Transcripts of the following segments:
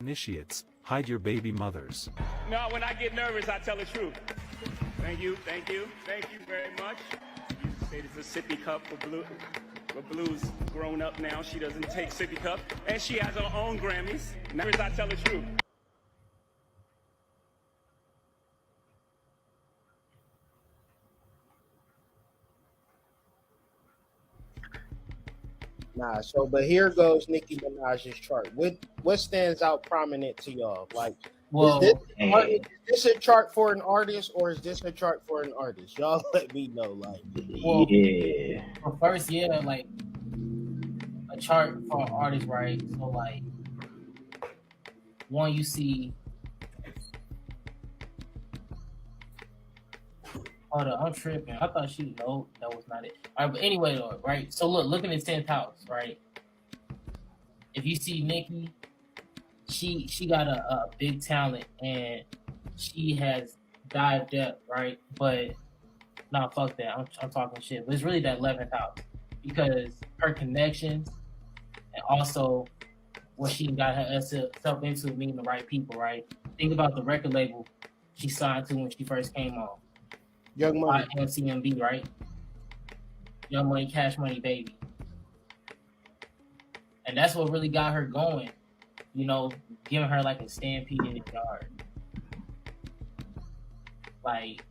Initiates, hide your baby mothers. No, when I get nervous, I tell the truth. Thank you very much. You say this is a sippy cup for Blue. But Blue's grown up now. She doesn't take sippy cup, and she has her own Grammys. Nervous, I tell the truth. Nah, so but here goes Nicki Minaj's chart. What stands out prominent to y'all? Like, Well, is this a chart for an artist or is this a chart for an artist? Y'all let me know. Like, well, Yeah. well, first, yeah, like a chart for an artist, right? So, like, one you see. Hold on, I'm tripping. I thought she no, that was not it. All right, but anyway, though, right? So look, looking at 10th house, right? If you see Nicki, she got a big talent and she has dived up, right? But nah, fuck that. I'm talking shit. But it's really that 11th house because her connections and also what she got herself into meeting the right people, right? Think about the record label she signed to when she first came on. Young Money, MCMB, right? Young Money, Cash Money, Baby. And that's what really got her going, you know, giving her like a stampede in the yard. Like,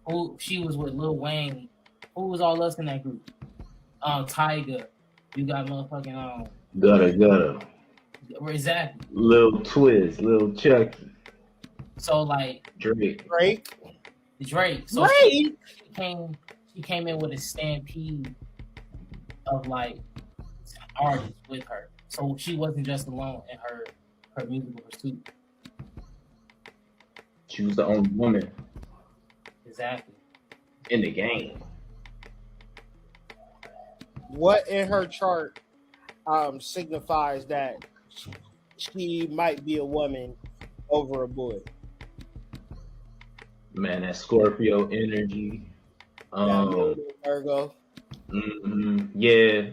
who she was with Lil Wayne. Who was all us in that group? Tyga. You got motherfucking Gutter. Exactly. Lil Twist, Lil Chucky. So like Drake. So she came in with a stampede of like artists with her. So she wasn't just alone in her musical pursuit. She was the only woman Exactly. in the game. what in her chart signifies that she might be a woman over a boy? Man, that Scorpio energy. Virgo. Yeah.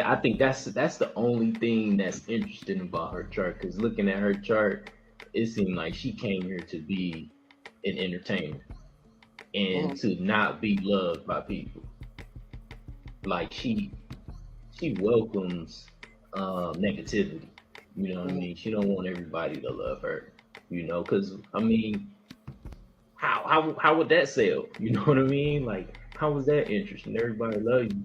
I think that's the only thing that's interesting about her chart. Because looking at her chart, it seemed like she came here to be an entertainer and to not be loved by people. Like she welcomes negativity. You know what I mean? She don't want everybody to love her. You know, because I mean. How would that sell? You know what I mean? Like, how was that interesting? Everybody love you,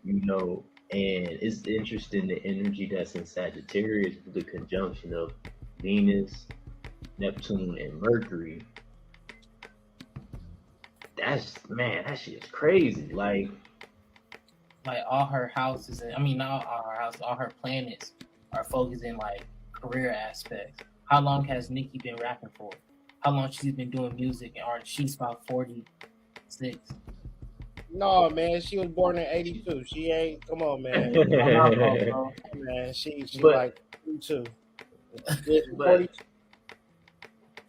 you know. And it's interesting the energy that's in Sagittarius, the conjunction of Venus, Neptune, and Mercury. That shit is crazy. Like all her houses, not all her houses, all her planets are focused in like career aspects. How long has Nicki been rapping for? How long she's been doing music and art? She's about 46. No, man, she was born in 82. She ain't. Come on, man. Man, she like 22. But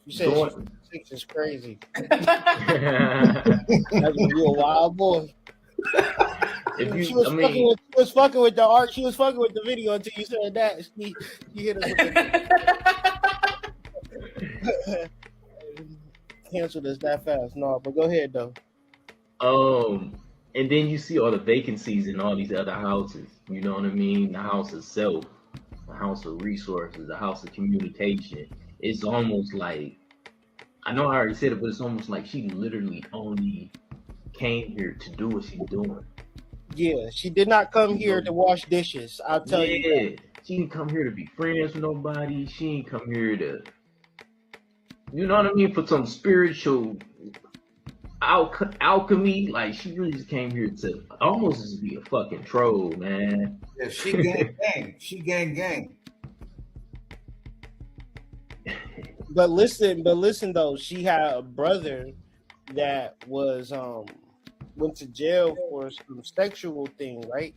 you said she's 6 is crazy. You a wild boy. She was fucking with the art. She was fucking with the video until you said that. She hit us with the canceled us that fast. No, but go ahead though. And then you see all the vacancies in all these other houses. You know what I mean? The house of self, the house of resources, the house of communication. It's almost like, I know I already said it, but it's almost like she literally only came here to do what she's doing. Yeah, she did not come here to wash dishes. I'll tell you. That. She didn't come here to be friends with nobody. She didn't come here to, you know what I mean, for some spiritual alchemy. Like, she really just came here to almost just be a fucking troll, man. Yeah, she gang. She gang. But listen though, she had a brother that was went to jail for some sexual thing, right?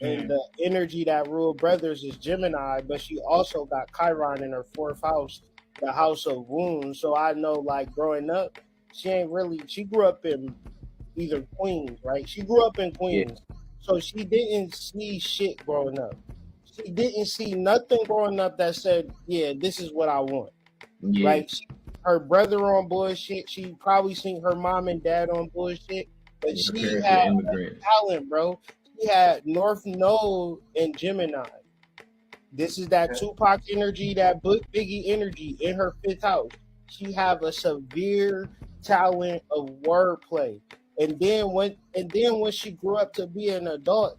And the energy that ruled brothers is Gemini, but she also got Chiron in her 4th house, the house of wounds. So I know, like, growing up, she grew up in either Queens, right? She grew up in Queens. So she didn't see shit growing up. she didn't see nothing growing up that said, "Yeah, this is what I want." Yeah, Like her brother on bullshit. She probably seen her mom and dad on bullshit, but her she parents were had immigrants. talent, bro. She had North Node and Gemini. This is that Tupac energy, that Biggie energy in her fifth house. She have a severe talent of wordplay. And then when she grew up to be an adult,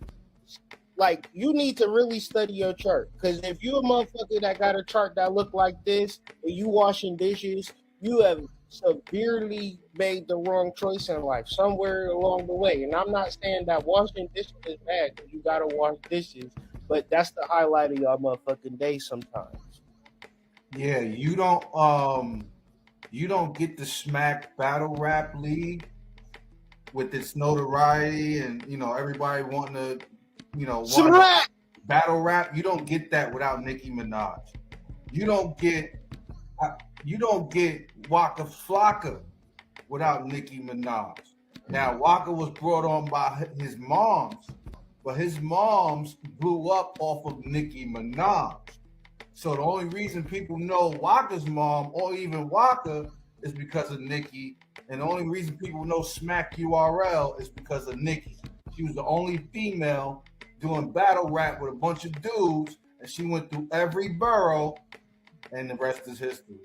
like you need to really study your chart. Because if you a motherfucker that got a chart that look like this and you washing dishes, you have severely made the wrong choice in life somewhere along the way. And I'm not saying that washing dishes is bad because you gotta wash dishes, but that's the highlight of y'all motherfucking day sometimes. Yeah, you don't get the smack battle rap league with its notoriety and everybody wanting to watch Smack! battle rap. You don't get that without Nicki Minaj. You don't get Waka Flocka without Nicki Minaj. Now Waka was brought on by his moms, but his moms blew up off of Nicki Minaj. So the only reason people know Waka's mom or even Waka is because of Nicki, and the only reason people know Smack URL is because of Nicki. She was the only female doing battle rap with a bunch of dudes, and she went through every borough, and the rest is history.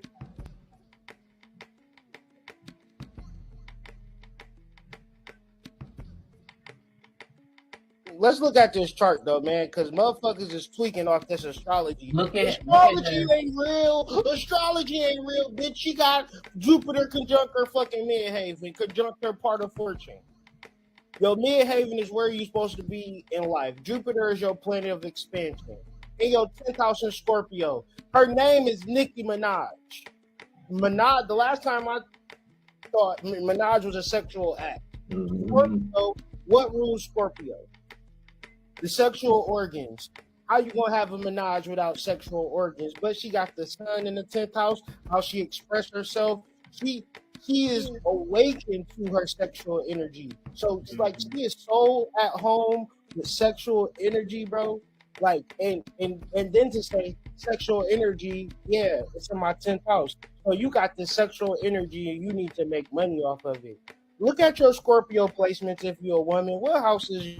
Let's look at this chart though, man, because motherfuckers is tweaking off this astrology. Look at Astrology ain't real. Astrology ain't real, bitch. She got Jupiter conjunct her fucking midhaven, conjunct her part of fortune. Your midhaven is where you're supposed to be in life. Jupiter is your planet of expansion. In your 10th house in Scorpio. Her name is Nicki Minaj. Minaj, the last time I thought Minaj was a sexual act. Scorpio, what rules Scorpio? The sexual organs. How you gonna have a Minaj without sexual organs? But she got the sun in the 10th house. How she expressed herself. She is awakened to her sexual energy. So it's like she is so at home with sexual energy, bro. Like and then to say sexual energy, yeah, it's in my 10th house. So you got this sexual energy and you need to make money off of it. Look at your Scorpio placements if you're a woman. What house is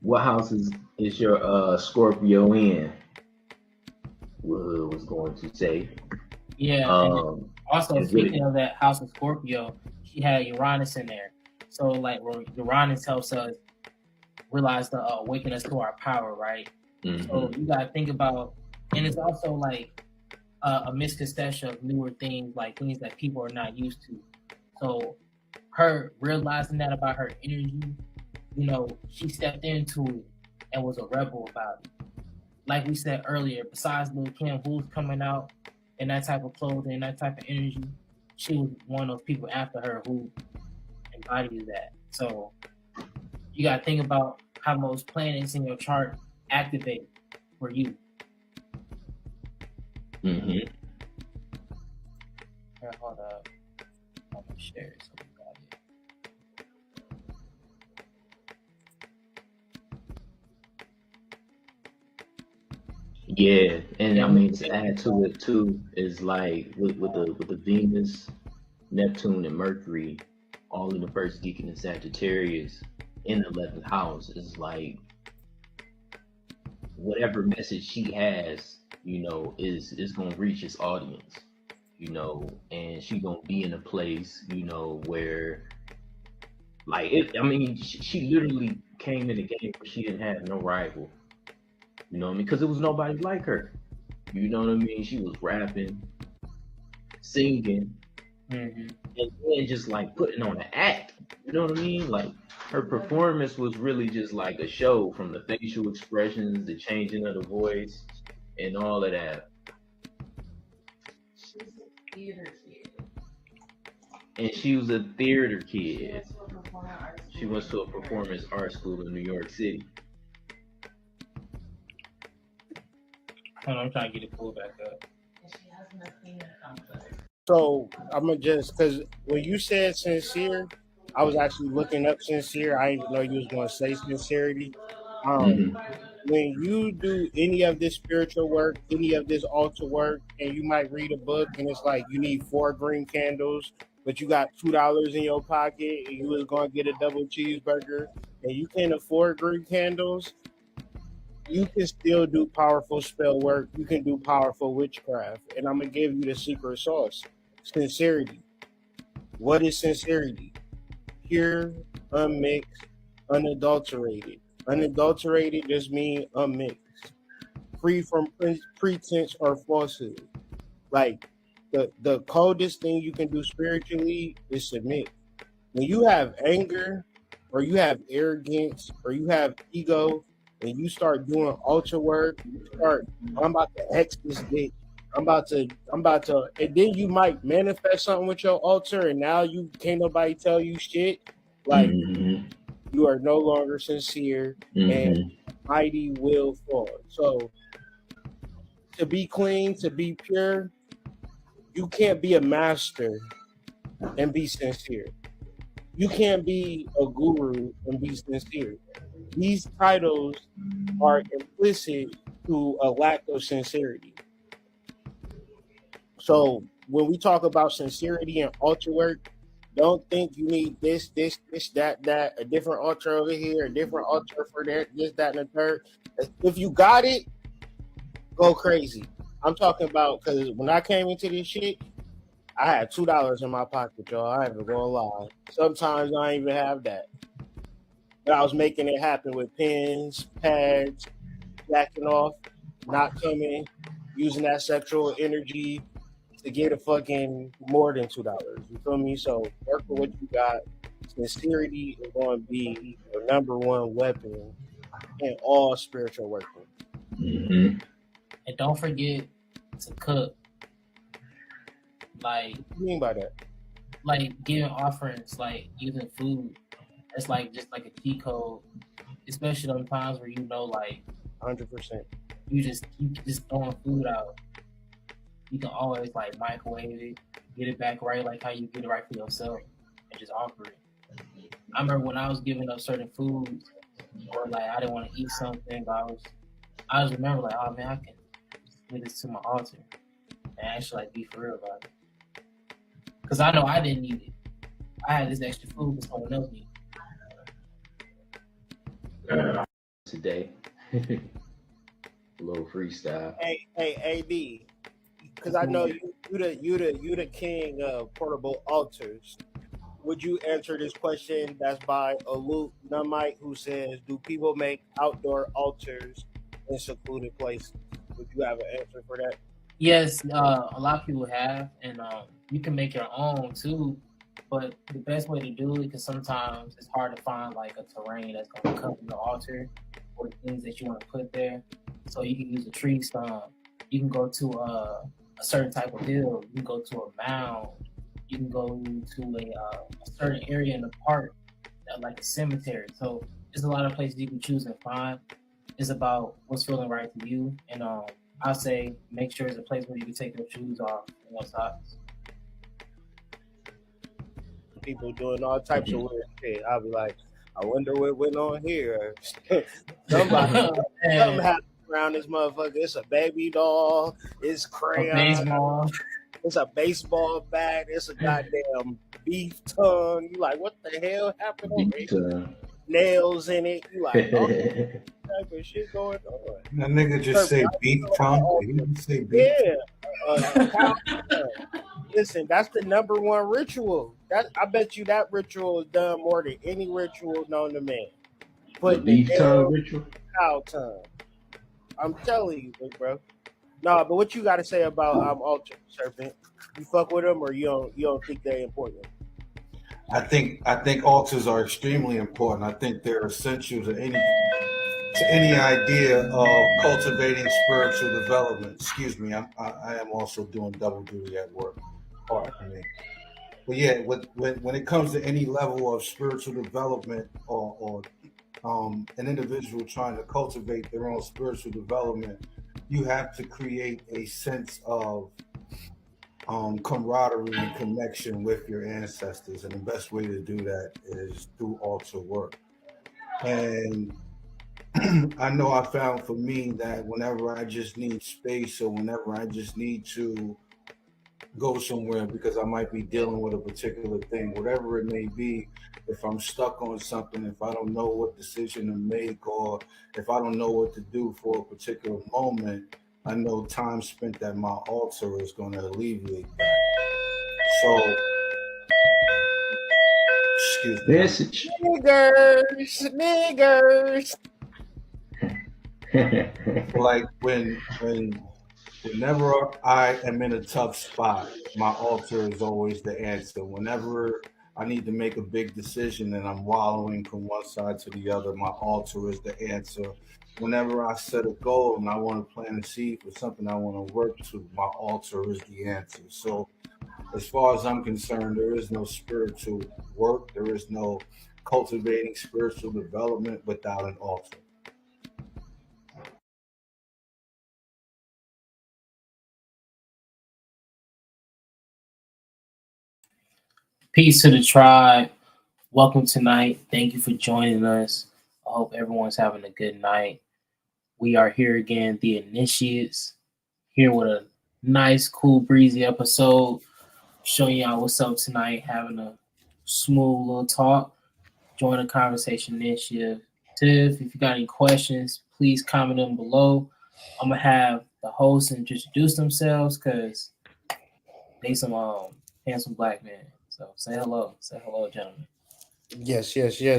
What house is your Scorpio in? Was going to say. Yeah. And also, speaking of that house of Scorpio, she had Uranus in there. So, like, Uranus helps us realize the awaken us to our power, right? Mm-hmm. So you gotta think about, and it's also like a misconception of newer things, like things that people are not used to. So, her realizing that about her energy, she stepped into it and was a rebel about it. Like we said earlier, besides Lil Kim, who's coming out in that type of clothing, that type of energy, she was one of those people after her who embodies that. So you got to think about how most planets in your chart activate for you. Mm-hmm. Here, hold up. I'm going to share it. Yeah, and I mean to add to it too is like with the Venus, Neptune, and Mercury, all in the first decan in Sagittarius in the 11th house is like whatever message she has, is gonna reach its audience, and she gonna be in a place, where like she literally came in a game where she didn't have no rival. You know what I mean? Because it was nobody like her. You know what I mean? She was rapping, singing, and then just like putting on an act. You know what I mean? Like her performance was really just like a show, from the facial expressions, the changing of the voice, and all of that. She's a theater kid. And she was a theater kid. She went to a performance art school in New York City. I'm trying to get it pulled back up. So I'm gonna just, because when you said sincere, I was actually looking up sincere. I didn't even know you was going to say sincerity. Hmm. When you do any of this spiritual work, any of this altar work, and you might read a book and it's like you need 4 green candles, but you got $2 in your pocket and you was going to get a double cheeseburger and you can't afford green candles, you can still do powerful spell work. You can do powerful witchcraft. And I'm going to give you the secret sauce. Sincerity. What is sincerity? Pure, unmixed, unadulterated. Unadulterated just means unmixed, free from pretense or falsehood. Like the coldest thing you can do spiritually is submit. When you have anger or you have arrogance or you have ego and you start doing altar work, you start, I'm about to X this bitch. I'm about to, and then you might manifest something with your altar, and now you can't nobody tell you shit. Like Hmm. you are no longer sincere, and Hmm. mighty will fall. So to be clean, to be pure, you can't be a master and be sincere. You can't be a guru and be sincere. These titles are implicit to a lack of sincerity. So when we talk about sincerity and altar work, don't think you need this, that, a different altar over here, a different altar for that, this, that, and the third. If you got it, go crazy. I'm talking about because when I came into this shit, I had $2 in my pocket, y'all. I ain't even gonna lie. Sometimes I ain't even have that. But I was making it happen with pens, pads, jacking off, not coming, using that sexual energy to get a fucking more than $2. You feel me? So work with what you got. Sincerity is going to be your number one weapon in all spiritual working. Hmm. And don't forget to cook. Like, What do you mean by that? giving offerings, like using food. That's like just like a key code, especially on times where you know, like 100%. you just keep just throwing food out. You can always like microwave it, get it back right, like how you get it right for yourself, and just offer it. I remember when I was giving up certain foods, or like I didn't want to eat something, I was remember like, oh man, I can give this to my altar and actually like be for real about it. Because I know I didn't need it. I had this extra food that someone else needed. Today, a little freestyle. Hey, AD, because I know you the king of portable altars. Would you answer this question that's by Aluk Numite, who says, do people make outdoor altars in secluded places? Would you have an answer for that? Yes, a lot of people have, and you can make your own too. But the best way to do it, because sometimes it's hard to find like a terrain that's going to cover your altar or the things that you want to put there. So you can use a tree stump. You can go to a certain type of hill. You can go to a mound. You can go to a certain area in the park, like a cemetery. So there's a lot of places you can choose and find. It's about what's feeling right to you, and I'll say make sure it's a place where you can take your shoes off and your socks. People doing all types of weird shit. I'll be like, I wonder what went on here. something And happened around this motherfucker. It's a baby doll. It's a crayon. baseball. It's a baseball bat. It's a goddamn beef tongue. You like, what the hell happened on Beat, here? Nails in it. You like, all type of shit going on. That nigga just say beef tongue. He didn't say beef. Yeah. Cow tongue. Listen, that's the number one ritual. I bet you that ritual is done more than any ritual known to man. the Putting beef the tongue nail ritual. cow tongue. I'm telling you, big bro. No, but what you got to say about altar serpent? You fuck with them, or you don't think they're important? I think altars are extremely important. I think they're essential to any idea of cultivating spiritual development. Excuse me, I am also doing double duty at work. Pardon me. But yeah, when it comes to any level of spiritual development or an individual trying to cultivate their own spiritual development, you have to create a sense of camaraderie and connection with your ancestors, and the best way to do that is through altar work. And I know I found for me that whenever I just need space or whenever I just need to go somewhere because I might be dealing with a particular thing, whatever it may be, if I'm stuck on something, if I don't know what decision to make, or if I don't know what to do for a particular moment, I know time spent at my altar is going to alleviate that. So, excuse me. Message. Niggers. Like whenever I am in a tough spot, my altar is always the answer. Whenever I need to make a big decision and I'm wallowing from one side to the other, my altar is the answer. Whenever I set a goal and I want to plant a seed for something I want to work to, my altar is the answer. So as far as I'm concerned, there is no spiritual work, there is no cultivating spiritual development without an altar. Peace to the tribe. Welcome tonight. Thank you for joining us. I hope everyone's having a good night. We are here again, the Initiates, here with a nice, cool, breezy episode, showing y'all what's up tonight, having a smooth little talk. Join the conversation initiative. If you got any questions, please comment them below. I'm gonna have the hosts introduce themselves because they some handsome black men. So say hello, gentlemen. Yes,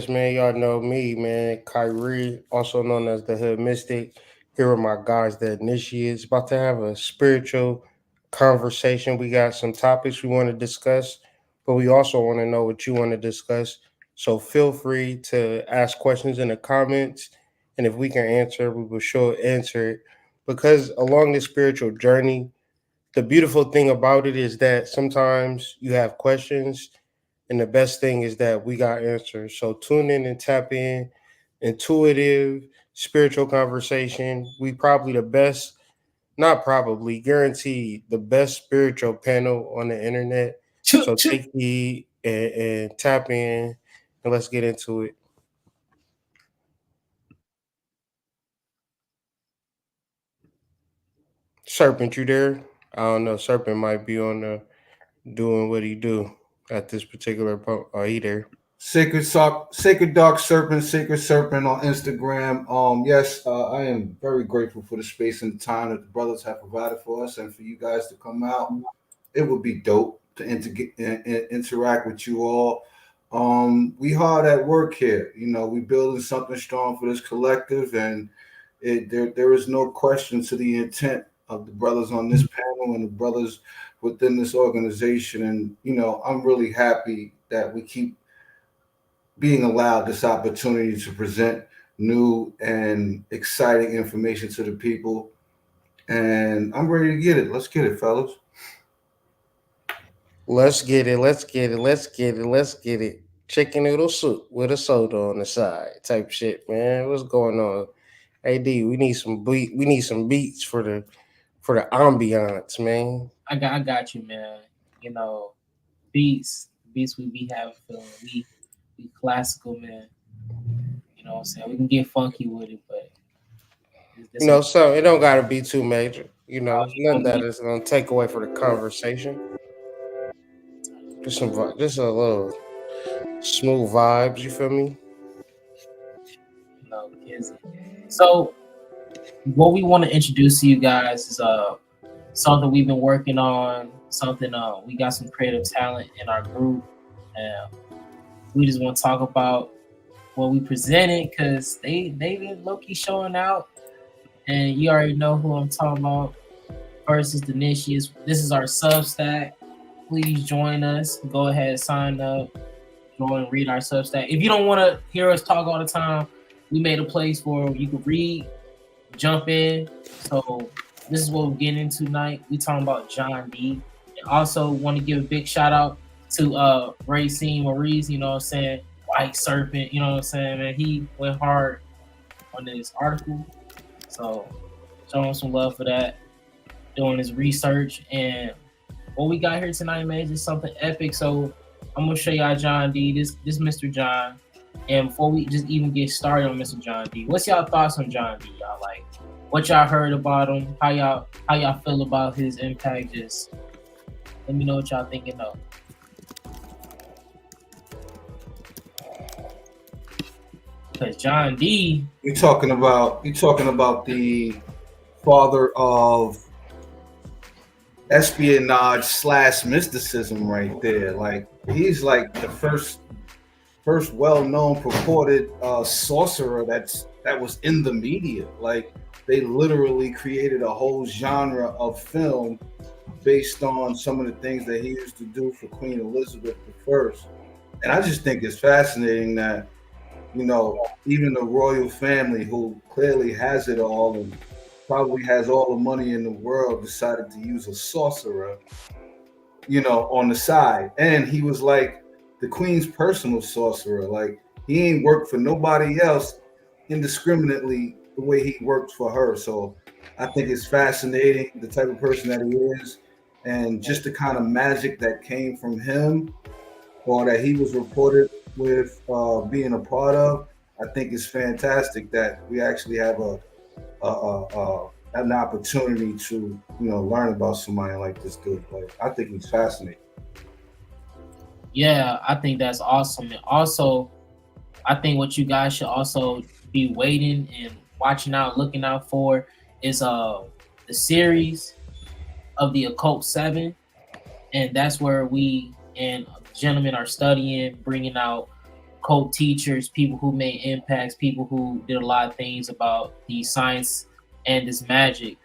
man. Y'all know me, man. Kyrie, also known as the Hood Mystic. Here are my guys, the Initiates. About to have a spiritual conversation. We got some topics we want to discuss, but we also want to know what you want to discuss. So feel free to ask questions in the comments, and if we can answer, we will sure answer it. Because along this spiritual journey, the beautiful thing about it is that sometimes you have questions, and the best thing is that we got answers. So tune in and tap in. Intuitive, spiritual conversation. We probably the best, not probably, guaranteed the best spiritual panel on the internet. So take heed and tap in, and let's get into it. Serpent, you there? I don't know. Serpent might be on the doing what he do at this particular point. Oh, he there. Sacred Dark Serpent, Sacred Serpent on Instagram. Yes, I am very grateful for the space and the time that the brothers have provided for us, and for you guys to come out. It would be dope to interact with you all. We hard at work here. You know, we building something strong for this collective, and there is no question to the intent of the brothers on this panel and the brothers within this organization. And you know, I'm really happy that we keep being allowed this opportunity to present new and exciting information to the people. And I'm ready to get it. Let's get it, fellas. Let's get it. Chicken noodle soup with a soda on the side, type shit, man. What's going on? AD, we need some beats for the ambiance, man. I got you, man. You know, beats we be having feeling. We classical, man. You know what I'm saying? We can get funky with it, but you know, so it don't gotta be too major. You know, nothing that is gonna take away from the conversation. Just a little smooth vibes. You feel me? No, so what we want to introduce to you guys is something we've been working on. Something we got some creative talent in our group, and we just want to talk about what we presented because they been low-key showing out, and you already know who I'm talking about. First is the Initiates. This is our Substack. Please join us. Go ahead, sign up, join and read our Substack. If you don't want to hear us talk all the time, we made a place where you can read, jump in. So this is what we're getting into tonight. We talking about John D. And also want to give a big shout out to Racine Maurice, you know what I'm saying? White Serpent, you know what I'm saying, man? He went hard on this article. So show him some love for that, doing his research. And what we got here tonight, man, is just something epic. So I'm gonna show y'all John D. This Mr. John. And before we just even get started on Mr. John D, what's y'all thoughts on John D? Y'all like what y'all heard about him? How y'all feel about his impact? Just let me know what y'all thinking of. Because John D, You're talking about the father of espionage / mysticism right there. Like he's like the first well-known purported sorcerer that was in the media. Like they literally created a whole genre of film based on some of the things that he used to do for Queen Elizabeth I. And I just think it's fascinating that, you know, even the royal family, who clearly has it all and probably has all the money in the world, decided to use a sorcerer, you know, on the side. And he was like the Queen's personal sorcerer. Like he ain't worked for nobody else indiscriminately the way he worked for her. So I think it's fascinating the type of person that he is, and just the kind of magic that came from him or that he was reported with being a part of. I think it's fantastic that we actually have an opportunity to, you know, learn about somebody like this dude. Like I think he's fascinating. yeah, I think that's awesome. And also, I think what you guys should also be waiting and watching out, looking out for is the series of the Occult Seven, and that's where we and gentlemen are studying, bringing out cult teachers, people who made impacts, people who did a lot of things about the science and this magic.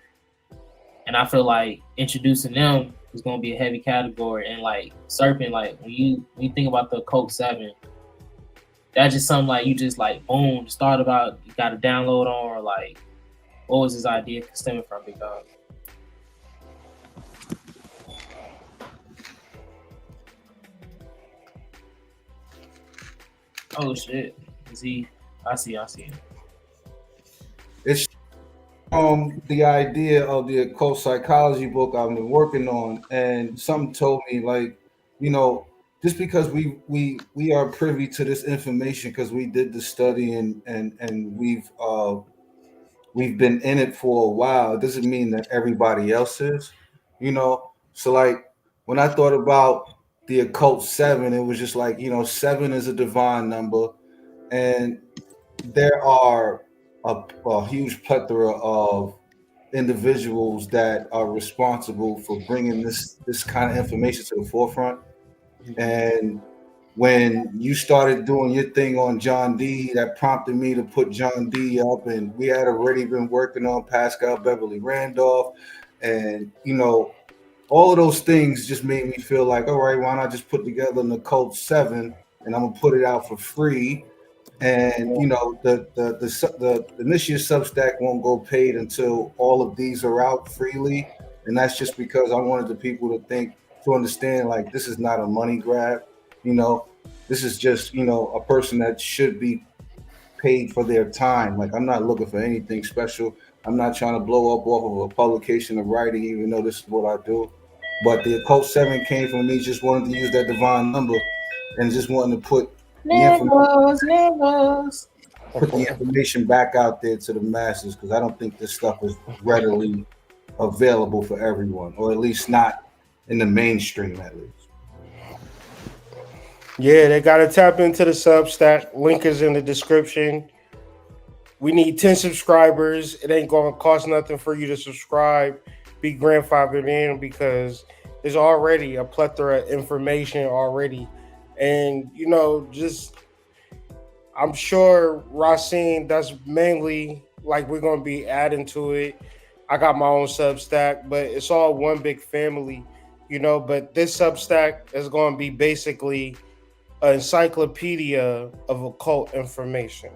And I feel like introducing them is going to be a heavy category. And like Serpent, like when you think about the Occult Seven, that's just something like you just like boom, just thought about, you got to download on, or like what was his idea stemming from, big dog? Oh shit. Is he? I see him. It's the idea of the occult psychology book I've been working on, and something told me, like, you know, just because we are privy to this information because we did the study and we've been in it for a while, it doesn't mean that everybody else is, you know. So like when I thought about the occult seven, it was just like, you know, seven is a divine number, and there are a huge plethora of individuals that are responsible for bringing this kind of information to the forefront. And when you started doing your thing on John D, that prompted me to put John D up, and we had already been working on Pascal Beverly Randolph, and you know, all of those things just made me feel like, all right, why not just put together an Occult Seven, and I'm gonna put it out for free. And you know, the Initiates Substack won't go paid until all of these are out freely, and that's just because I wanted the people to understand, like, this is not a money grab. You know, this is just, you know, a person that should be paid for their time. Like, I'm not looking for anything special. I'm not trying to blow up off of a publication of writing, even though this is what I do. But the Occult Seven came from me just wanting to use that divine number and just wanting to put the information back out there to the masses, because I don't think this stuff is readily available for everyone, or at least not in the mainstream, at least. Yeah, they got to tap into the Substack. Link is in the description. We need 10 subscribers. It ain't going to cost nothing for you to subscribe. Be grandfathered in, because there's already a plethora of information already. And, you know, just, I'm sure Racine, that's mainly like we're going to be adding to it. I got my own Substack, but it's all one big family, you know. But this Substack is going to be basically an encyclopedia of occult information,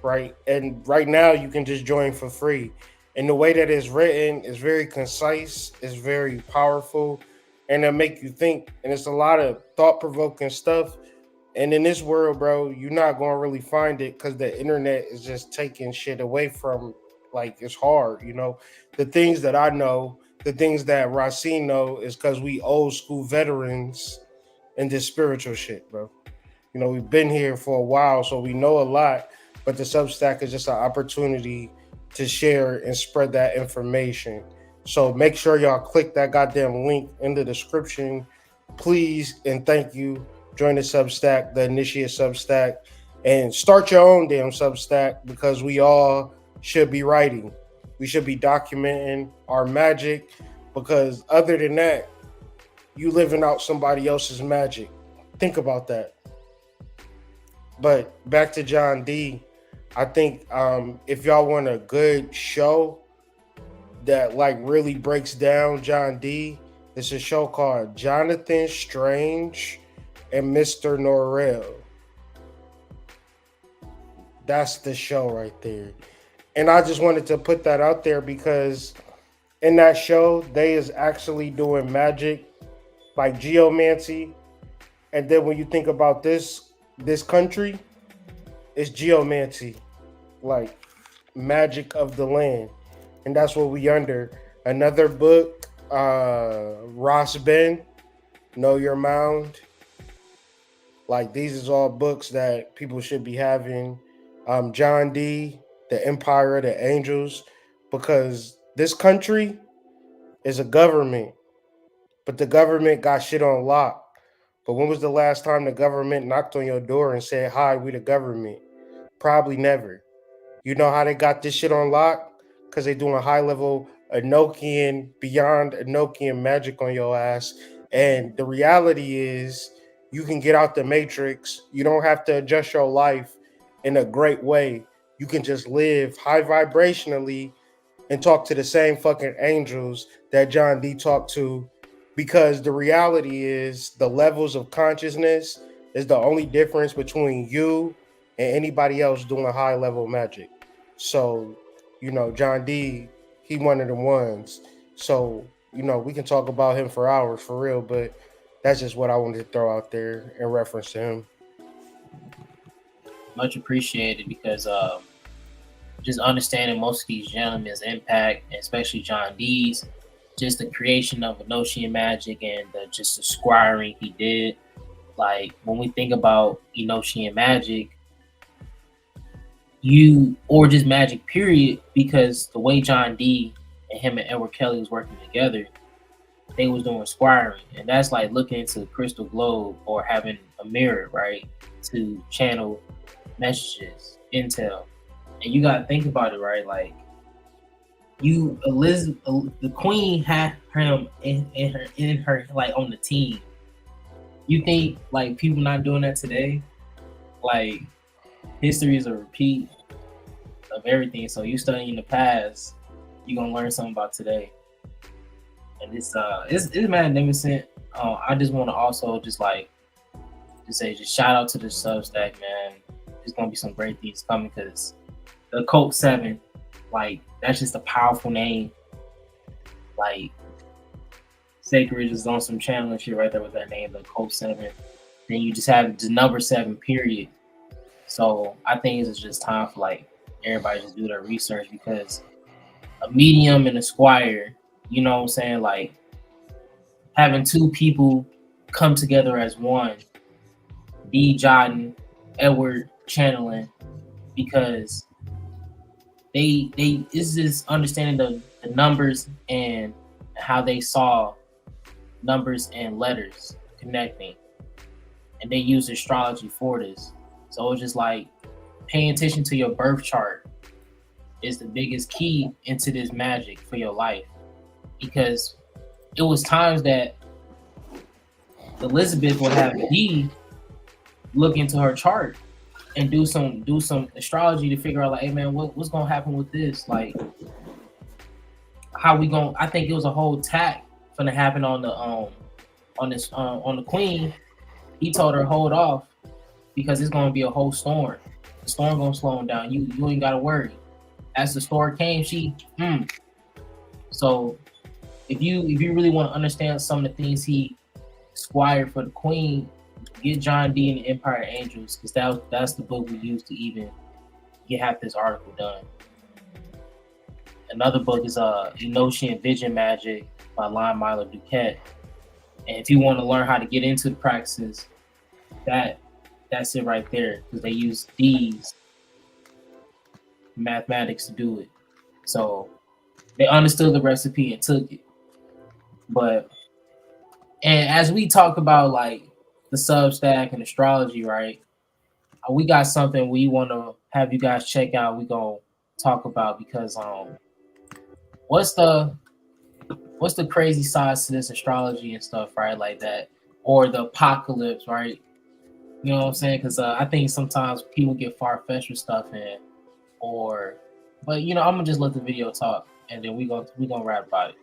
right? And right now you can just join for free. And the way that it's written is very concise, it's very powerful, and it'll make you think. And it's a lot of thought-provoking stuff. And in this world, bro, you're not going to really find it, because the internet is just taking shit away from, like, it's hard, you know. The things that I know, the things that Racine know is because we old school veterans in this spiritual shit, bro. You know, we've been here for a while, so we know a lot, but the Substack is just an opportunity to share and spread that information. So make sure y'all click that goddamn link in the description, please, and thank you. Join the Substack, the Initiates Substack, and start your own damn Substack because we all should be writing. We should be documenting our magic because other than that, you living out somebody else's magic. Think about that. But back to John D. I think if y'all want a good show that like really breaks down John D, it's a show called Jonathan Strange and Mr. Norrell. That's the show right there. And I just wanted to put that out there because in that show, they is actually doing magic like geomancy. And then when you think about this country, it's geomancy, like magic of the land. And that's what we under. Another book, Ross Ben, Know Your Mound. Like these is all books that people should be having. John D, The Empire of the Angels, because this country is a government, but the government got shit on lock. But when was the last time the government knocked on your door and said, hi, we the government? Probably never. You know how they got this shit on lock? Because they doing high level Enochian, beyond Enochian magic on your ass. And the reality is you can get out the matrix. You don't have to adjust your life in a great way. You can just live high vibrationally and talk to the same fucking angels that John D talked to, because the reality is the levels of consciousness is the only difference between you and anybody else doing high level magic. So, you know, John D, he one of the ones. So, you know, we can talk about him for hours for real, but that's just what I wanted to throw out there in reference to him. Much appreciated, because just understanding most of these gentlemen's impact, and especially John D's, just the creation of Enochian magic and just the squiring he did. Like when we think about Enochian magic, or just magic period, because the way John D and him and Edward Kelly was working together, they was doing squiring, and that's like looking into the crystal globe or having a mirror, right, to channel messages, intel. And you gotta think about it, right? Like Elizabeth, the queen had him in her like on the team. You think like people not doing that today? Like history is a repeat of everything. So you studying the past, you're gonna learn something about today. And it's magnificent. I just want to also just shout out to the Substack, man. There's gonna be some great things coming, because the Occult Seven, like that's just a powerful name. Like Sacred is on some channel and shit right there with that name, the Occult Seven. Then you just have the number 7 period. So I think it's just time for like everybody just do their research, because a medium and a squire, you know what I'm saying, like having two people come together as one, D jotting, Edward channeling, because they is this understanding the numbers and how they saw numbers and letters connecting, and they use astrology for this. So it's just like paying attention to your birth chart is the biggest key into this magic for your life, because it was times that Elizabeth would have D look into her chart and do some astrology to figure out like, hey man, what's gonna happen with this? Like, how we gonna? I think it was a whole attack gonna happen on the queen. He told her hold off, because it's gonna be a whole storm. The storm gonna slow him down. You ain't gotta worry. As the storm came, So if you really want to understand some of the things he squired for the queen, get John D and the Empire of Angels, because that's the book we used to even get half this article done. Another book is Enochian Vision Magic. by Lon Myler Duquette. And if you want to learn how to get into the practices, that's it right there, because they use these mathematics to do it. So they understood the recipe and took it. But and as we talk about like the Substack and astrology, right? We got something we want to have you guys check out. We gonna talk about, because what's the crazy sides to this astrology and stuff, right? Like that, or the apocalypse, right? You know what I'm saying? Because I think sometimes people get far fetched with stuff, but I'm gonna just let the video talk, and then we gonna rap about it.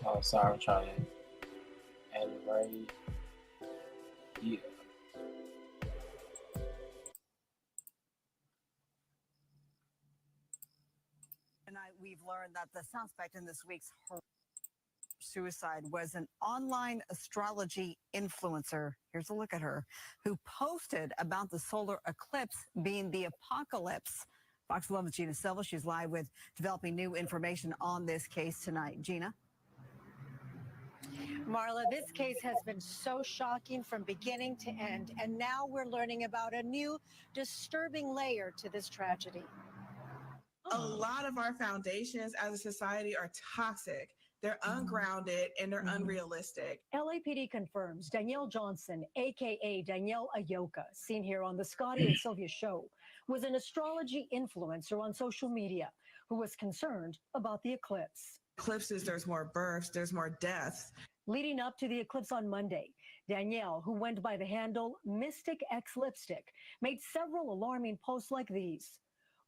Oh, sorry, I'm trying to add it right. Yeah. Tonight, we've learned that the suspect in this week's suicide was an online astrology influencer. Here's a look at her, who posted about the solar eclipse being the apocalypse. Fox 11's Gina Silva, she's live with developing new information on this case tonight. Gina? Marla, this case has been so shocking from beginning to end, and now we're learning about a new disturbing layer to this tragedy. A lot of our foundations as a society are toxic. They're ungrounded and they're unrealistic. LAPD confirms Danielle Johnson, aka Danielle Ayoka, seen here on the Scotty and Sylvia show, was an astrology influencer on social media who was concerned about the eclipse. Eclipses, there's more births, there's more deaths. Leading up to the eclipse on Monday, Danielle, who went by the handle Mystic X Lipstick, made several alarming posts like these.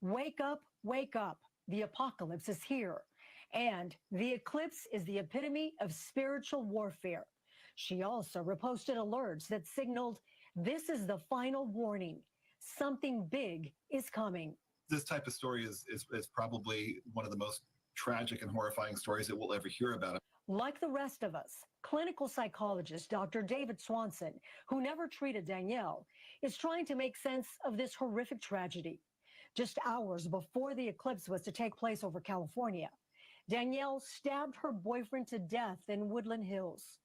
Wake up, the apocalypse is here. And the eclipse is the epitome of spiritual warfare. She also reposted alerts that signaled this is the final warning. Something big is coming. This type of story is probably one of the most tragic and horrifying stories that we'll ever hear about. Like the rest of us, clinical psychologist Dr. David Swanson, who never treated Danielle, is trying to make sense of this horrific tragedy. Just hours before the eclipse was to take place over California, Danielle stabbed her boyfriend to death in Woodland Hills,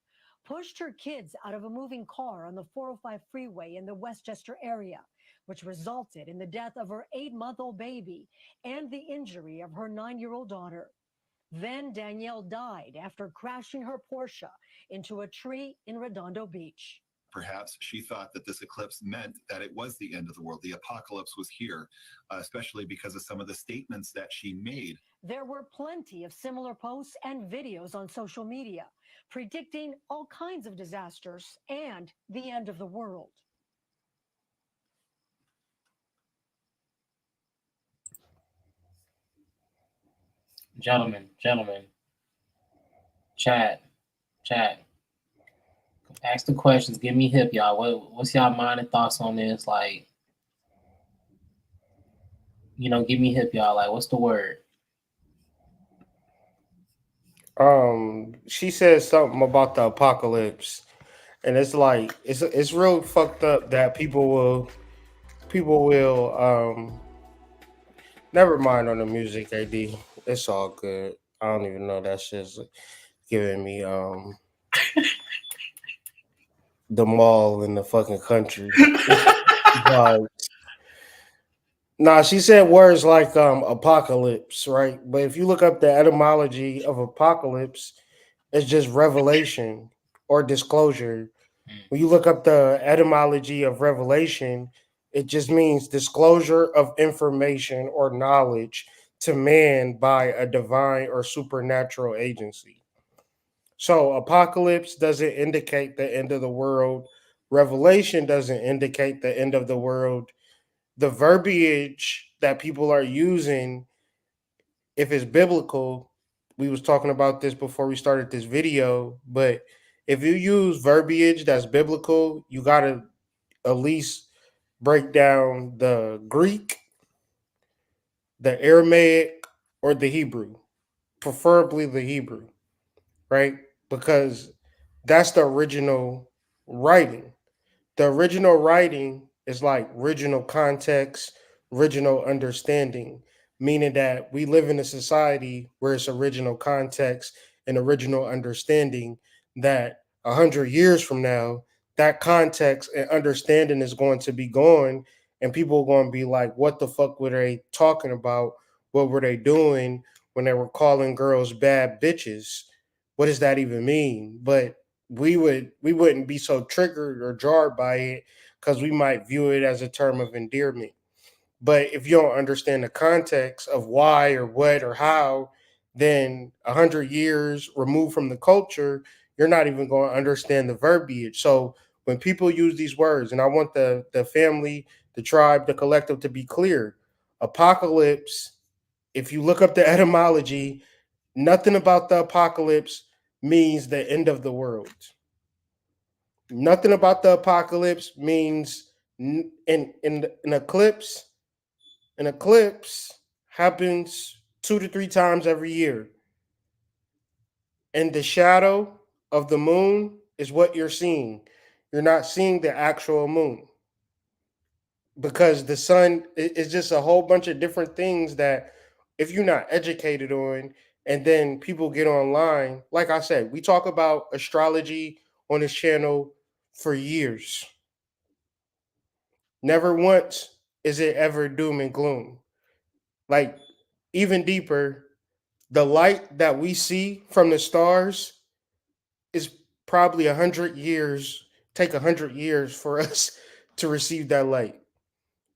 pushed her kids out of a moving car on the 405 freeway in the Westchester area, which resulted in the death of her 8-month-old baby and the injury of her 9-year-old daughter. Then Danielle died after crashing her Porsche into a tree in Redondo Beach. Perhaps she thought that this eclipse meant that it was the end of the world. The apocalypse was here, especially because of some of the statements that she made. There were plenty of similar posts and videos on social media predicting all kinds of disasters and the end of the world. Gentlemen, chat, ask the questions. Give me hip, y'all. What's y'all mind and thoughts on this? Like, give me hip, y'all. Like, what's the word? She said something about the apocalypse, and it's like it's real fucked up that people will never mind on the music, AD. It's all good. I don't even know, that shit's giving me the mall in the fucking country. Nah, she said words like apocalypse, right? But if you look up the etymology of apocalypse, it's just revelation or disclosure. When you look up the etymology of revelation, it just means disclosure of information or knowledge to man by a divine or supernatural agency. So apocalypse doesn't indicate the end of the world. Revelation doesn't indicate the end of the world. The verbiage that people are using, if it's biblical, we was talking about this before we started this video, but if you use verbiage that's biblical, you got to at least break down the Greek, the Aramaic, or the Hebrew, preferably the Hebrew, right? Because that's the original writing. The original writing is like original context, original understanding, meaning that we live in a society where it's original context and original understanding that 100 years from now, that context and understanding is going to be gone, and people are going to be like, what the fuck were they talking about? What were they doing when they were calling girls bad bitches? What does that even mean? But we wouldn't be so triggered or jarred by it because we might view it as a term of endearment. But if you don't understand the context of why or what or how, then 100 years removed from the culture, you're not even going to understand the verbiage. So when people use these words, and I want the family, the tribe, the collective to be clear, apocalypse, if you look up the etymology, nothing about the apocalypse means the end of the world. Nothing about the apocalypse means in an eclipse. An eclipse happens 2 to 3 times every year, and the shadow of the moon is what you're seeing. You're not seeing the actual moon because the sun is just a whole bunch of different things that if you're not educated on, and then people get online. Like I said, we talk about astrology on this channel for years. Never once is it ever doom and gloom. Like, even deeper, the light that we see from the stars is probably 100 years, take 100 years for us to receive that light.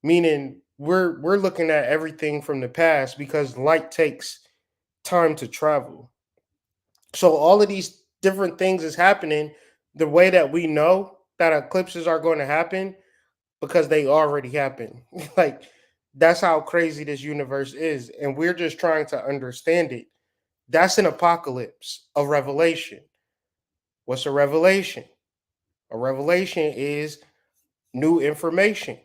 Meaning we're looking at everything from the past because light takes time to travel. So all of these different things is happening the way that we know that eclipses are going to happen because they already happen. Like, that's how crazy this universe is, and we're just trying to understand it. That's an apocalypse, a revelation. What's a revelation? A revelation is new information,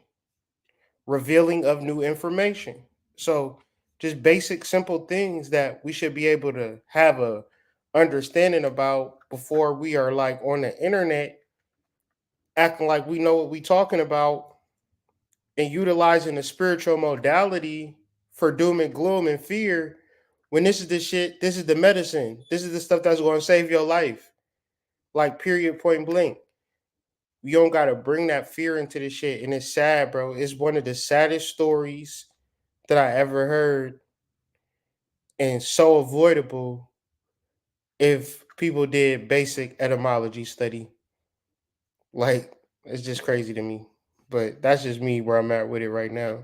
revealing of new information. So just basic simple things that we should be able to have a understanding about before we are like on the internet acting like we know what we talking about and utilizing the spiritual modality for doom and gloom and fear, when this is the shit, this is the medicine, this is the stuff that's going to save your life. Like, period, point blank. You don't got to bring that fear into this shit. And it's sad, bro. It's one of the saddest stories that I ever heard, and so avoidable if people did basic etymology study. Like, it's just crazy to me. But that's just me where I'm at with it right now.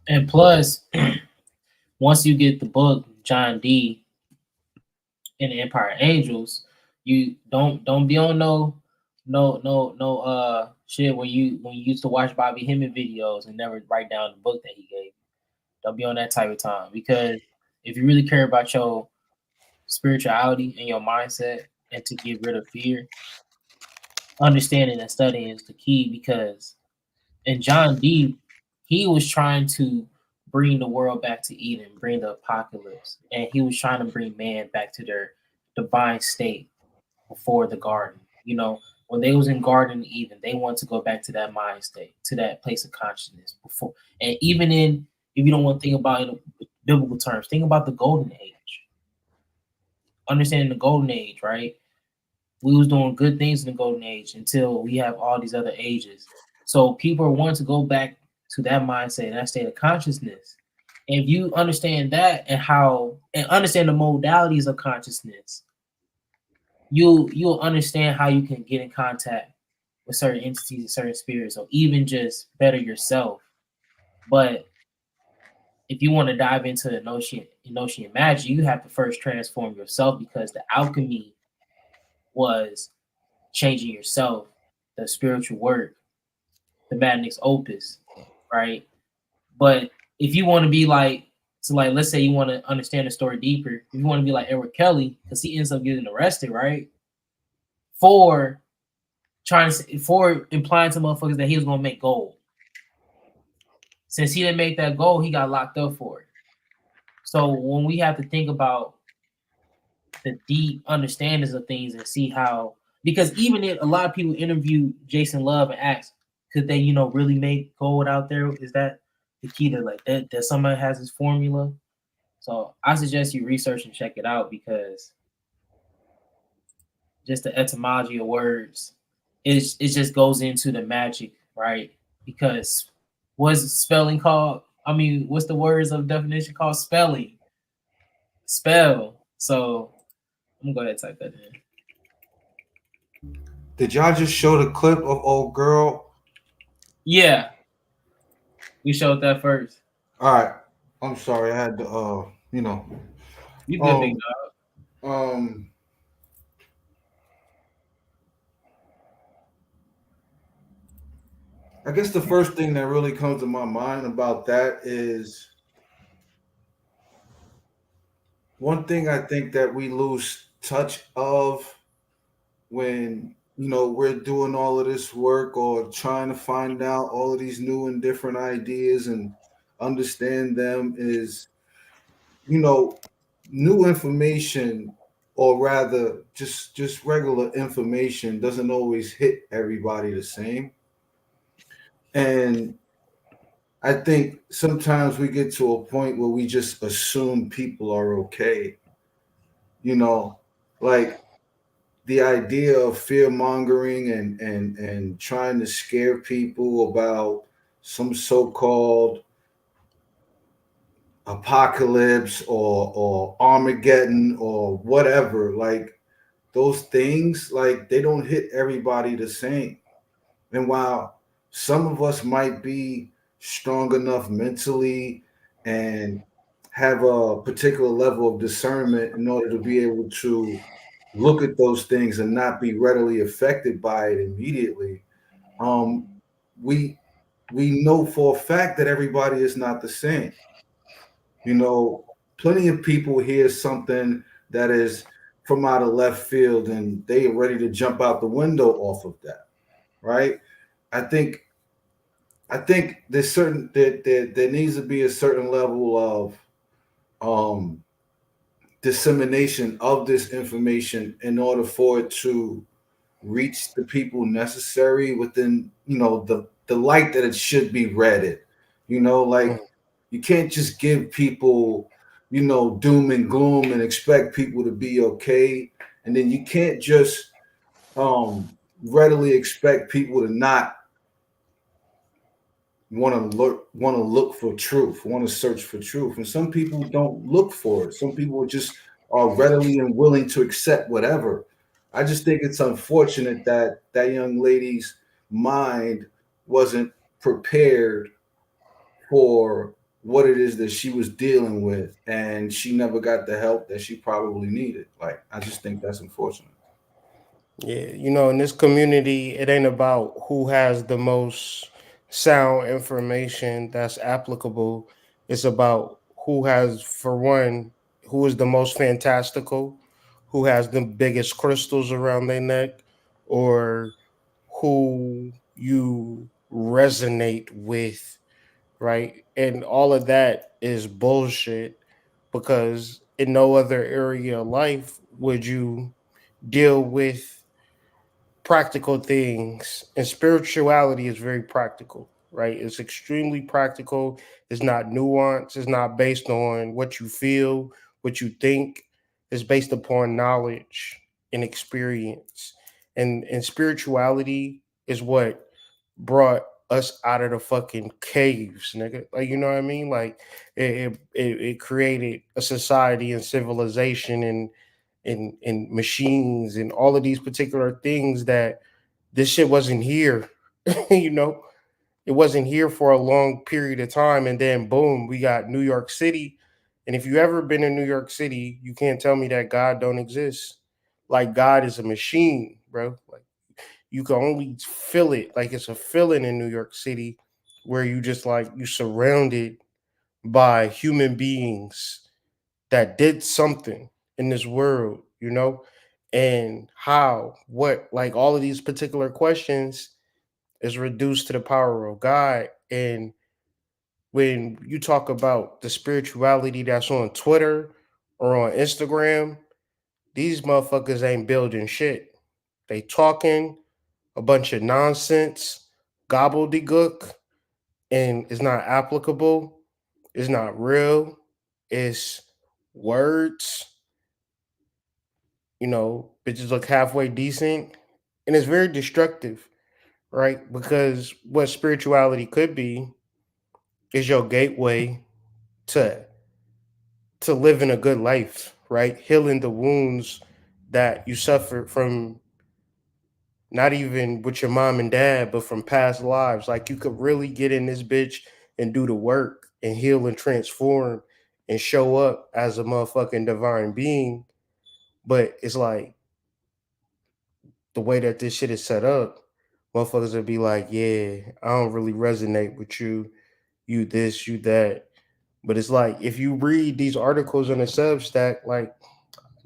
And plus, once you get the book John D and the Empire Angels, you don't be on no shit when you used to watch Bobby Hemming videos and never write down the book that he gave. Don't be on that type of time, because if you really care about your spirituality and your mindset and to get rid of fear, understanding and studying is the key. Because in John D, he was trying to bring the world back to Eden, bring the apocalypse, and he was trying to bring man back to their divine state before the garden. You know, when they was in Garden Eden, they want to go back to that mind state, to that place of consciousness before. And even in, if you don't want to think about it in biblical terms, think about the golden age. Understanding the golden age, right? We was doing good things in the golden age until we have all these other ages. So people want to go back to that mindset, that state of consciousness. And if you understand that and how, and understand the modalities of consciousness, you'll understand how you can get in contact with certain entities and certain spirits, or even just better yourself. But if you want to dive into Enochian magic, you have to first transform yourself, because the alchemy was changing yourself, the spiritual work, the magnus opus, right? But if you want to be like, so like, let's say you want to understand the story deeper, if you want to be like Edward Kelly, because he ends up getting arrested, right? For implying to motherfuckers that he was gonna make gold. Since he didn't make that gold, he got locked up for it. So when we have to think about the deep understandings of things and see how, because even if a lot of people interview Jason Love and ask, could they, really make gold out there? Is that the key to like that somebody has this formula? So I suggest you research and check it out, because just the etymology of words, it just goes into the magic, right? Because what's spelling called? I mean, what's the words of definition called? Spelling. Spell. So I'm gonna go ahead and type that in. Did y'all just show the clip of old girl? Yeah, we showed that first. All right. I'm sorry. I had to, You good, big dog. I guess the first thing that really comes to my mind about that is one thing I think that we lose touch of when we're doing all of this work or trying to find out all of these new and different ideas and understand them is new information, or rather just regular information, doesn't always hit everybody the same. And I think sometimes we get to a point where we just assume people are okay. Like the idea of fear mongering and trying to scare people about some so-called apocalypse or Armageddon or whatever, like those things, like they don't hit everybody the same. And while some of us might be strong enough mentally and have a particular level of discernment in order to be able to look at those things and not be readily affected by it immediately, um, we we know for a fact that everybody is not the same. Plenty of people hear something that is from out of left field and they are ready to jump out the window off of that, right? I think there's certain there needs to be a certain level of dissemination of this information in order for it to reach the people necessary within the light that it should be read in. Like you can't just give people doom and gloom and expect people to be okay, and then you can't just readily expect people to not want to look for truth, want to search for truth. And some people don't look for it. Some people just are readily and willing to accept whatever. I just think it's unfortunate that that young lady's mind wasn't prepared for what it is that she was dealing with, and she never got the help that she probably needed. Like, I just think that's unfortunate. Yeah, in this community, it ain't about who has the most sound information that's applicable. It's about who has, for one, who is the most fantastical, who has the biggest crystals around their neck, or who you resonate with, right? And all of that is bullshit, because in no other area of life would you deal with practical things, and spirituality is very practical, right? It's extremely practical. It's not nuanced. It's not based on what you feel, what you think. It's based upon knowledge and experience. And spirituality is what brought us out of the fucking caves, nigga. Like, you know what I mean? Like it created a society and civilization and machines and all of these particular things that this shit wasn't here. you know, it wasn't here for a long period of time, and then boom, we got New York City. And if you ever been in New York City, you can't tell me that God don't exist. Like, God is a machine, bro. Like, you can only feel it. Like, it's a feeling in New York City where you just like you surrounded by human beings that did something in this world, and how, what, like all of these particular questions is reduced to the power of God. And when you talk about the spirituality that's on Twitter or on Instagram, these motherfuckers ain't building shit. They talking a bunch of nonsense, gobbledygook, and it's not applicable. It's not real. It's words. Bitches look halfway decent, and it's very destructive, right? Because what spirituality could be is your gateway to living a good life, right? Healing the wounds that you suffered from, not even with your mom and dad, but from past lives. Like, you could really get in this bitch and do the work and heal and transform and show up as a motherfucking divine being. But it's like the way that this shit is set up, motherfuckers would be like, yeah, I don't really resonate with you. You this, you that. But it's like, if you read these articles on the Substack, like,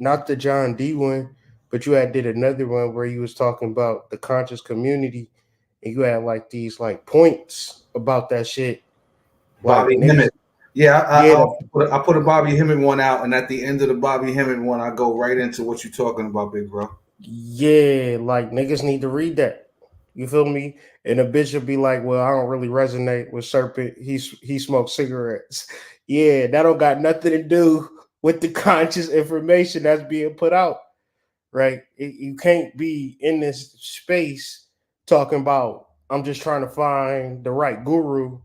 not the John D one, but you had did another one where you was talking about the conscious community, and you had like these like points about that shit. Like, Bobby niggas, Hemmett. Yeah, yeah, I put a Bobby Hemmett one out, and at the end of the Bobby Hemmett one, I go right into what you're talking about, big bro. yeah, like niggas need to read that. You feel me? And a bitch would be like, "Well, I don't really resonate with Serpent. He smokes cigarettes." Yeah, that don't got nothing to do with the conscious information that's being put out, right? You can't be in this space talking about, I'm just trying to find the right guru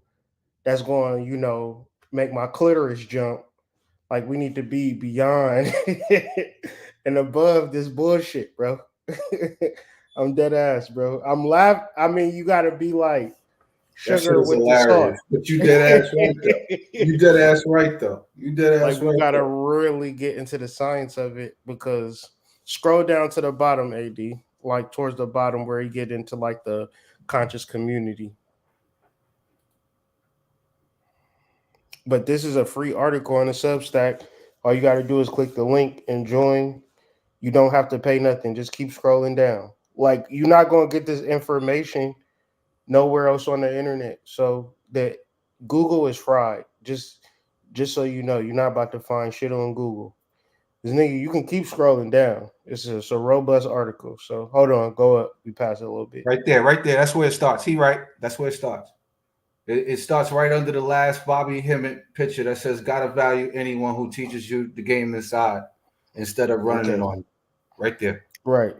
that's going, make my clitoris jump. Like, we need to be beyond and above this bullshit, bro. I'm dead ass, bro. I'm laughing. I mean, you gotta be like That shit sugar is with the salt. hilarious. But you dead ass right though. You dead ass right though. You dead ass Like, we right gotta though. really get into the science of it, because scroll down to the bottom, AD, like towards the bottom where you get into like the conscious community. But this is a free article on the Substack. All you gotta do is click the link and join. You don't have to pay nothing. Just keep scrolling down. Like, you're not gonna get this information nowhere else on the internet. So that Google is fried. Just so you know, you're not about to find shit on Google. This nigga, you can keep scrolling down. It's a robust article. So hold on, go up. We pass it a little bit. Right there, right there. That's where it starts. He right. That's where it starts. It starts right under the last Bobby Hemmett picture that says, "Gotta value anyone who teaches you the game inside instead of running it Okay. on you." Right there. Right.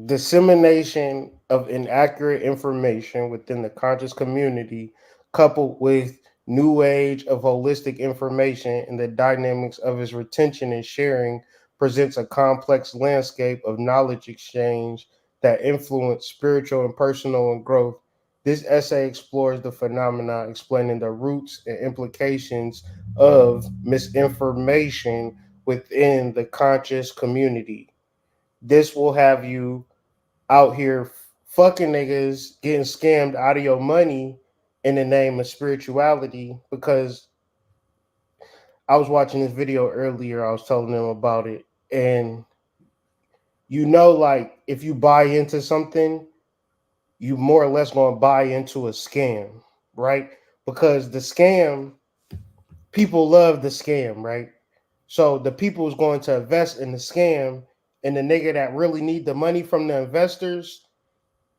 Dissemination of inaccurate information within the conscious community, coupled with new age of holistic information and the dynamics of its retention and sharing, presents a complex landscape of knowledge exchange that influence spiritual and personal and growth. This essay explores the phenomena, explaining the roots and implications of misinformation within the conscious community. This will have you out here fucking niggas, getting scammed out of your money in the name of spirituality. Because I was watching this video earlier, I was telling them about it, and like, if you buy into something, you more or less gonna buy into a scam, right? Because the scam, people love the scam, right? So the people who's going to invest in the scam, and the nigga that really need the money from the investors,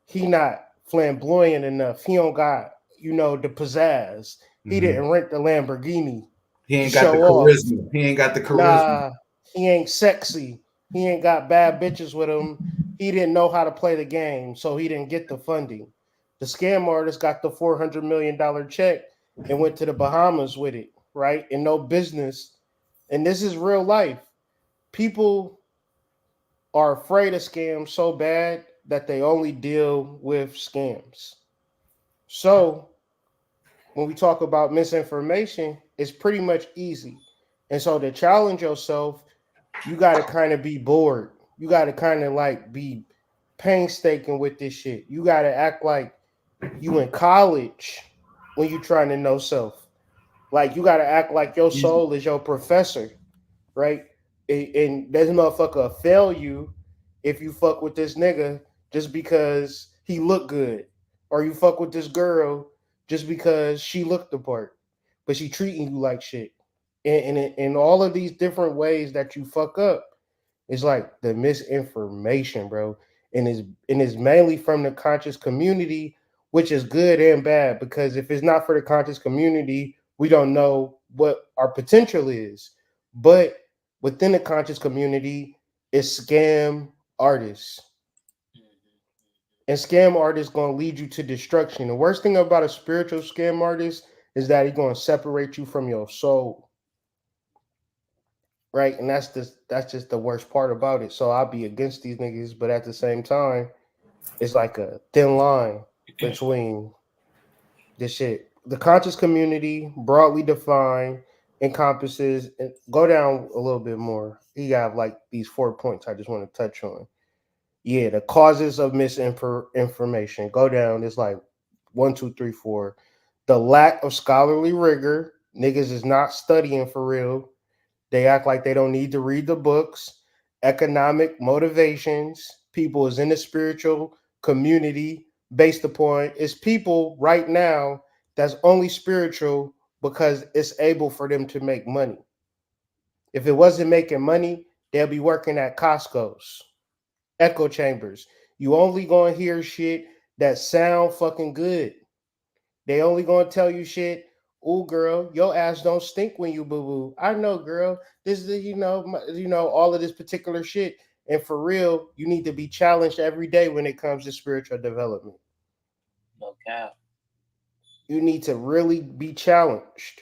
he not flamboyant enough. He don't got, the pizzazz. He didn't rent the Lamborghini He to ain't got the show off. charisma. He ain't got the charisma. Nah, he ain't sexy. He ain't got bad bitches with him. He didn't know how to play the game, so he didn't get the funding. The scam artist got the $400 million check and went to the Bahamas with it, right? And no business. And this is real life. People are afraid of scams so bad that they only deal with scams. So when we talk about misinformation, it's pretty much easy. And so to challenge yourself, you got to kind of be bored. You got to kind of like be painstaking with this shit. You got to act like you in college when you trying to know self. Like, you got to act like your soul is your professor, right? And this motherfucker will fail you if you fuck with this nigga just because he look good, or you fuck with this girl just because she looked the part. but she treating you like shit. And in all of these different ways that you fuck up, it's like the misinformation, bro. And it's mainly from the conscious community, which is good and bad, because if it's not for the conscious community, we don't know what our potential is. But within the conscious community, it's scam artists. And scam artists gonna lead you to destruction. The worst thing about a spiritual scam artist is that he's gonna separate you from your soul. Right? And that's just the worst part about it. So I'll be against these niggas, but at the same time, it's like a thin line between this shit. The conscious community, broadly defined, encompasses and go down a little bit more. You got like these 4 points I just want to touch on. Yeah, the causes of misinformation. Go down. It's like 1, 2, 3, 4. The lack of scholarly rigor. Niggas is not studying for real. They act like they don't need to read the books. Economic motivations. People is in the spiritual community based upon it's people right now that's only spiritual because it's able for them to make money. If it wasn't making money, they'll be working at Costco's, echo chambers. You only gonna hear shit that sound fucking good. They only gonna tell you shit. Ooh, girl, your ass don't stink when you boo boo. I know, girl. This is all of this particular shit. And for real, you need to be challenged every day when it comes to spiritual development. No cap. You need to really be challenged,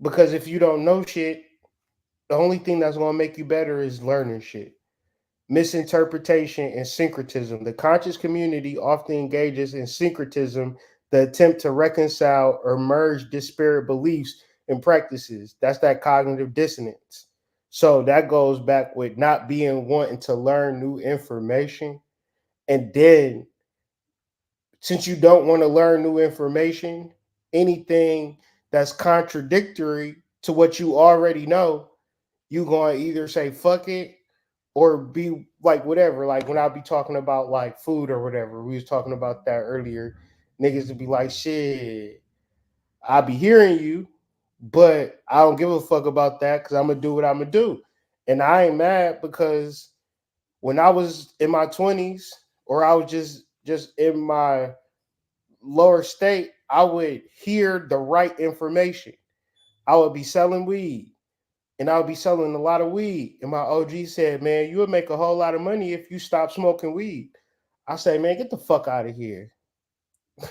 because if you don't know shit, the only thing that's gonna make you better is learning shit. Misinterpretation and syncretism. The conscious community often engages in syncretism, the attempt to reconcile or merge disparate beliefs and practices. That's that cognitive dissonance. So that goes back with not being wanting to learn new information. And then, since you don't want to learn new information, anything that's contradictory to what you already know, you going to either say fuck it or be like whatever. Like when I be talking about like food or whatever, we was talking about that earlier. Niggas would be like, shit, I be hearing you, but I don't give a fuck about that because I'm gonna do what I'm gonna do. And I ain't mad, because when I was in my 20s or I was just in my lower state, I would hear the right information. I would be selling weed, and I would be selling a lot of weed. And my OG said, man, you would make a whole lot of money if you stop smoking weed. I say, man, get the fuck out of here.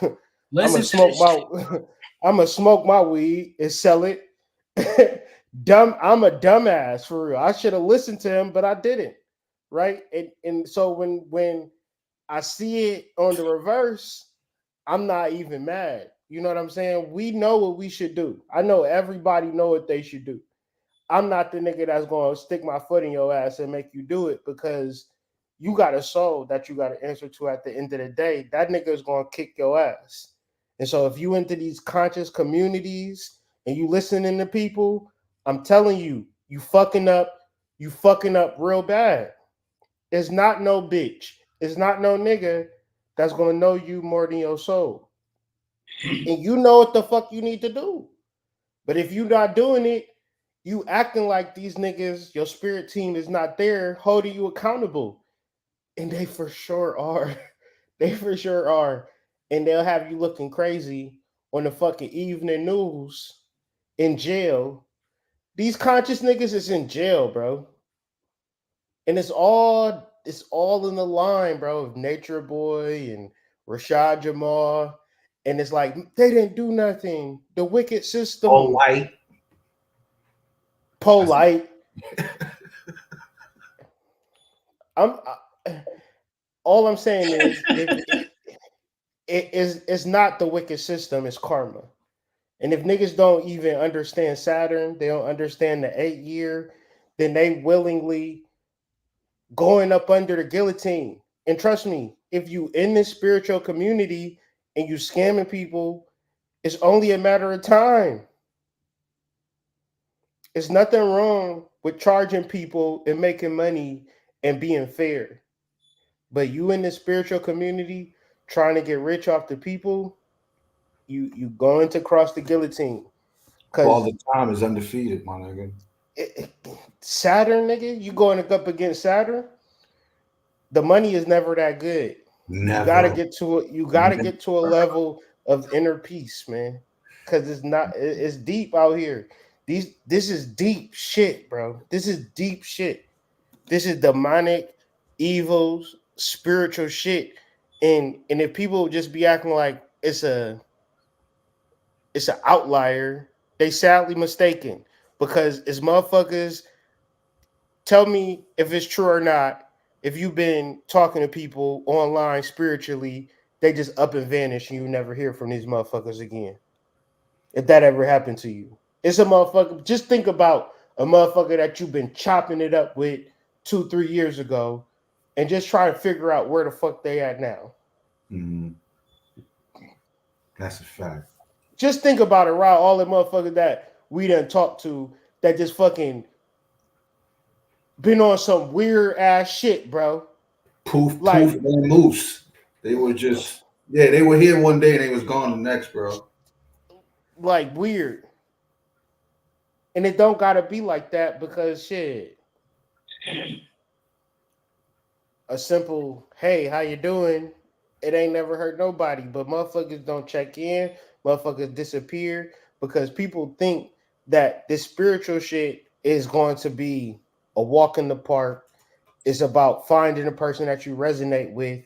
I'm gonna smoke my I'm gonna smoke my weed and sell it. I'm a dumbass for real. I should have listened to him, but I didn't. Right. And so when I see it on the reverse, I'm not even mad. You know what I'm saying? We know what we should do. I know everybody know what they should do. I'm not the nigga that's going to stick my foot in your ass and make you do it, because you got a soul that you got to answer to at the end of the day. That nigga is going to kick your ass. And so if you into these conscious communities and you listening to people, I'm telling you, you fucking up real bad. It's not no bitch. It's not no nigga that's going to know you more than your soul. And you know what the fuck you need to do. But if you're not doing it, you acting like these niggas, your spirit team is not there holding you accountable. And they for sure are. They for sure are. And they'll have you looking crazy on the fucking evening news in jail. These conscious niggas is in jail, bro. And it's all in the line, bro, of Nature Boy and Rashad Jamal. And it's like they didn't do nothing. The wicked system. Polite. All I'm saying is it's not the wicked system, it's karma. And if niggas don't even understand Saturn, they don't understand the 8-year, then they willingly going up under the guillotine. And trust me, if you in this spiritual community and you scamming people, it's only a matter of time. It's nothing wrong with charging people and making money and being fair. But you in the spiritual community trying to get rich off the people, You going to cross the guillotine. All the time is undefeated, my nigga. Saturn, nigga, you going up against Saturn? The money is never that good. Never. You gotta get to it. You gotta get to a level of inner peace, man. Because it's not. It's deep out here. This is deep shit, bro. This is deep shit. This is demonic, evils, spiritual shit. And if people just be acting like it's an outlier, they sadly mistaken. Because it's motherfuckers. Tell me if it's true or not. If you've been talking to people online spiritually, they just up and vanish and you never hear from these motherfuckers again. If that ever happened to you. It's a motherfucker. Just think about a motherfucker that you've been chopping it up with 2-3 years ago and just try to figure out where the fuck they at now. Mm-hmm. That's a fact. Just think about it, right? All the motherfuckers that we done talked to that just fucking been on some weird ass shit, bro. Poof and moose. They were just, they were here one day and they was gone the next, bro. Like weird. And it don't gotta be like that because shit. A simple, hey, how you doing? It ain't never hurt nobody, but motherfuckers don't check in, motherfuckers disappear because people think that this spiritual shit is going to be a walk in the park. It's about finding a person that you resonate with.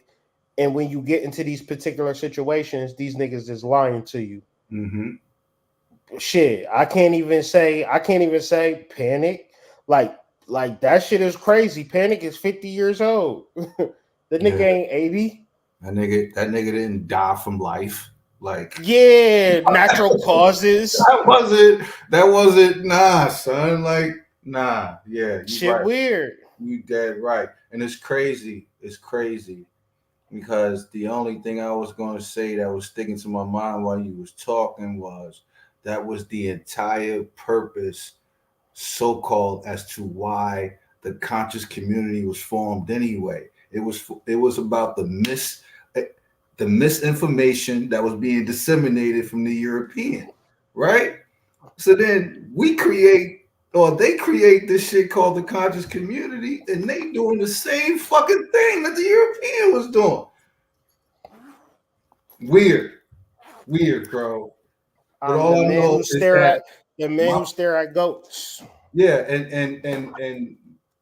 And when you get into these particular situations, these niggas is lying to you. Mm-hmm. Shit, I can't even say Panic. Like that shit is crazy. Panic is 50 years old. The nigga ain't 80. That nigga didn't die from life. Like natural causes. That wasn't nah, son. Like, nah, yeah. Shit right. Weird. You dead right. And it's crazy. It's crazy. Because the only thing I was gonna say that was sticking to my mind while you was talking was that was the entire purpose, so-called, as to why the conscious community was formed anyway. It was about the misinformation that was being disseminated from the European, right? So then they create this shit called the conscious community, and they doing the same fucking thing that the European was doing. Weird, bro. But all I know is that the men who stare at goats. Yeah, and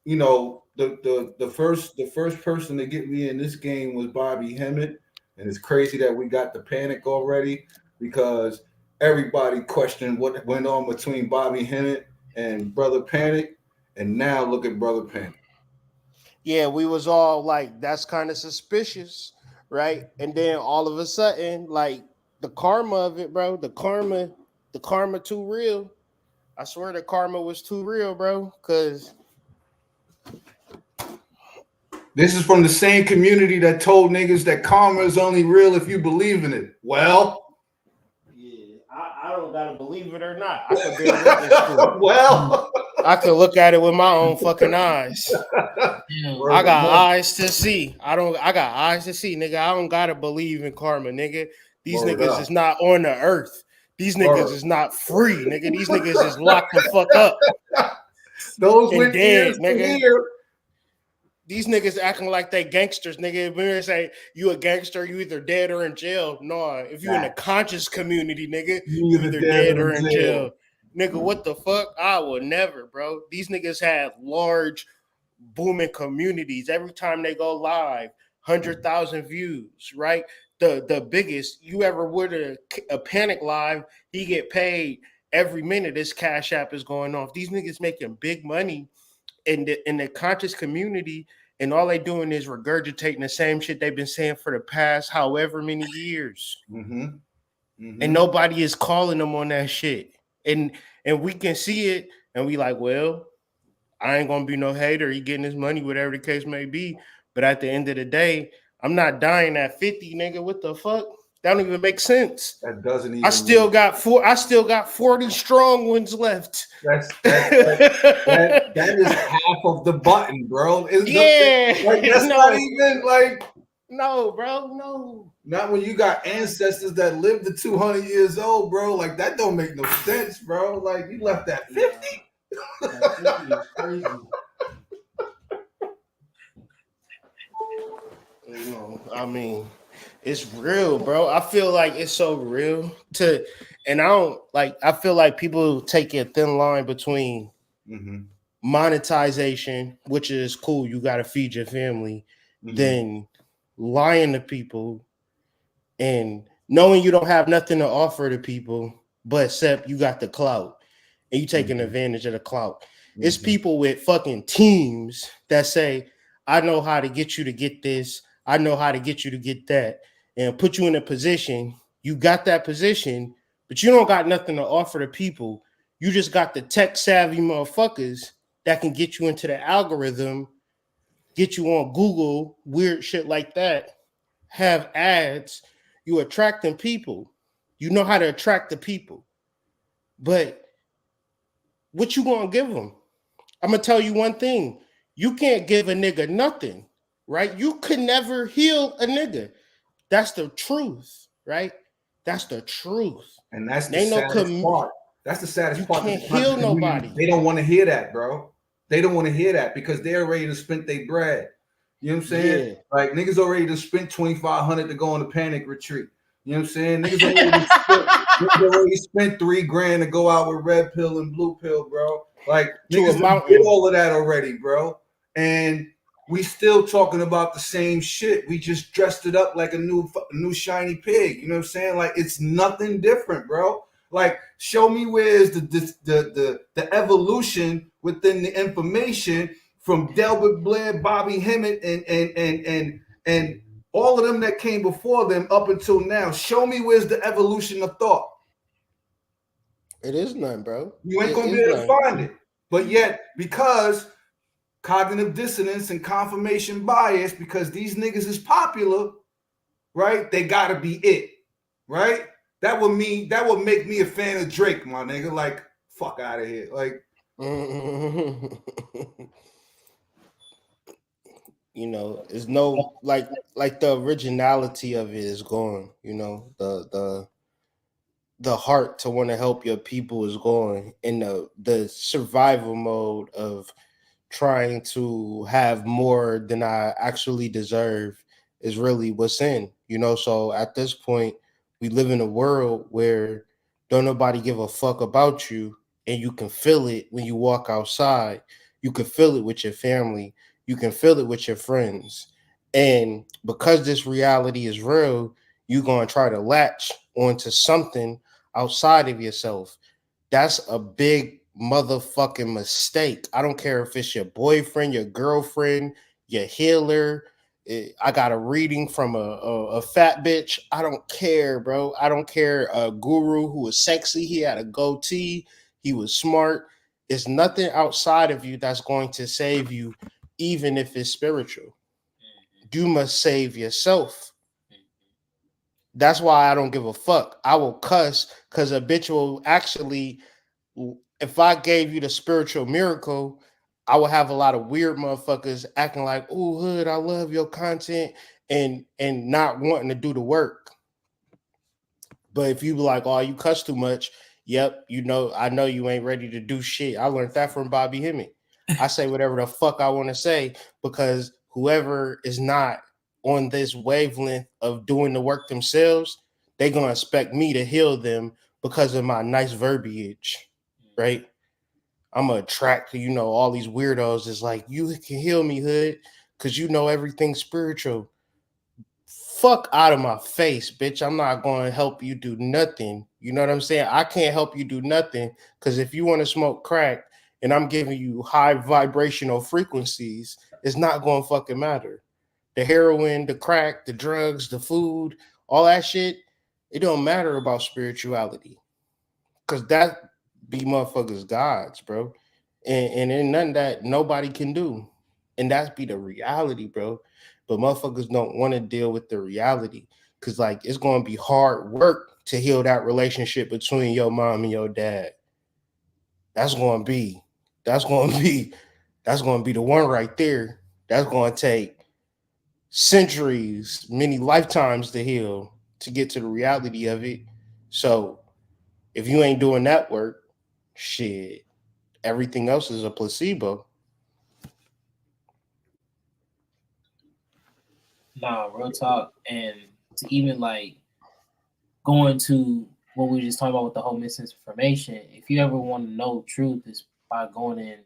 you know, the first person to get me in this game was Bobby Hemmett, and it's crazy that we got the Panic already because everybody questioned what went on between Bobby Hemmett and Brother Panic, and now look at Brother Panic. Yeah, we was all like, that's kind of suspicious, right? And then all of a sudden, like the karma of it, bro, the karma too real. I swear the karma was too real, bro, because this is from the same community that told niggas that karma is only real if you believe in it. Well, yeah, I don't gotta believe it or not. I could bear witness to it. Well, I could look at it with my own fucking eyes. I got eyes to see. I got eyes to see, nigga. I don't gotta believe in karma, nigga. These niggas is not on the earth. These niggas is not free, nigga. These niggas is locked the fuck up. Those and dead, nigga. These niggas acting like they gangsters, nigga. When they say you a gangster, you either dead or in jail. No, if you in the conscious community, nigga, you either dead or in jail. Nigga, what the fuck? I will never, bro. These niggas have large, booming communities. Every time they go live, 100,000 views, right? The biggest you ever would a Panic live, he get paid every minute this Cash App is going off. These niggas making big money in the conscious community, and all they doing is regurgitating the same shit they've been saying for the past however many years. Mm-hmm. Mm-hmm. And nobody is calling them on that shit. And we can see it, and we like, well, I ain't gonna be no hater. He getting his money, whatever the case may be. But at the end of the day, I'm not dying at 50, nigga. What the fuck? That don't even make sense. That doesn't even. I still got 40 strong ones left. That is half of the button, bro. Yeah, that's not even like. No, bro, no. Not when you got ancestors that lived to 200 years old, bro. Like that don't make no sense, bro. Like you left at 50. That 50 is crazy. No, I mean, it's real, bro. I feel like it's so real and I don't like. I feel like people take a thin line between monetization, which is cool. You got to feed your family, then lying to people and knowing you don't have nothing to offer to people, but except you got the clout and you taking advantage of the clout. It's people with fucking teams that say, I know how to get you to get this. I know how to get you to get that, and put you in a position. You got that position, but you don't got nothing to offer to people. You just got the tech savvy motherfuckers that can get you into the algorithm, get you on Google, weird shit like that, have ads. You attracting people. You know how to attract the people. But what you gonna give them? I'm gonna tell you one thing. You can't give a nigga nothing, right? You could never heal a nigga. That's the truth, right? That's the truth. And that's the saddest part. That's the saddest part. You can't heal nobody. They don't want to hear that, bro. They don't want to hear that because they're ready to spend their bread. You know what I'm saying? Yeah. Like niggas already to spend $2,500 to go on a panic retreat. You know what I'm saying? Niggas already spent $3,000 to go out with red pill and blue pill, bro. Like niggas did all of that already, bro. And we still talking about the same shit. We just dressed it up like a new shiny pig. You know what I'm saying? Like it's nothing different, bro. Like show me where's the evolution within the information from Delbert Blair, Bobby Hemmett, and all of them that came before them up until now. Show me where's the evolution of thought. It is none, bro. You ain't gonna be able to find it. But yet, because cognitive dissonance and confirmation bias, because these niggas is popular, right? They gotta be it, right? That would make me a fan of Drake, my nigga. Like, fuck out of here. Like, you know, there's no like the originality of it is gone. You know, the heart to want to help your people is gone, and the survival mode of trying to have more than I actually deserve is really what's in. You know, so at this point, we live in a world where don't nobody give a fuck about you, and you can feel it when you walk outside. You can feel it with your family. You can feel it with your friends. And because this reality is real, you're going to try to latch onto something outside of yourself. That's a big motherfucking mistake. I don't care if it's your boyfriend, your girlfriend, your healer. I got a reading from a fat bitch. I don't care, bro. I don't care. A guru who was sexy. He had a goatee. He was smart. There's nothing outside of you that's going to save you, even if it's spiritual. You must save yourself. That's why I don't give a fuck. I will cuss because a bitch will actually, if I gave you the spiritual miracle, I would have a lot of weird motherfuckers acting like, "Oh, hood, I love your content," and not wanting to do the work. But if you be like, "Oh, you cuss too much," yep, you know, I know you ain't ready to do shit. I learned that from Bobby Hemmett. I say whatever the fuck I want to say because whoever is not on this wavelength of doing the work themselves, they're gonna expect me to heal them because of my nice verbiage, right? I'm gonna attract, you know, all these weirdos. Is like, you can heal me, hood, because you know everything spiritual. Fuck out of my face, bitch. I'm not going to help you do nothing. You know what I'm saying? I can't help you do nothing because if you want to smoke crack and I'm giving you high vibrational frequencies, it's not going to fucking matter. The heroin, the crack, the drugs, the food, all that shit, it don't matter about spirituality because that be motherfuckers gods, bro. And ain't nothing that nobody can do. And that's be the reality, bro. But motherfuckers don't want to deal with the reality because, like, it's going to be hard work to heal that relationship between your mom and your dad. That's going to be the one right there. That's going to take centuries, many lifetimes to heal to get to the reality of it. So if you ain't doing that work, shit, everything else is a placebo. Nah, real talk. And to even like going to what we were just talking about with the whole misinformation, if you ever want to know truth, is by going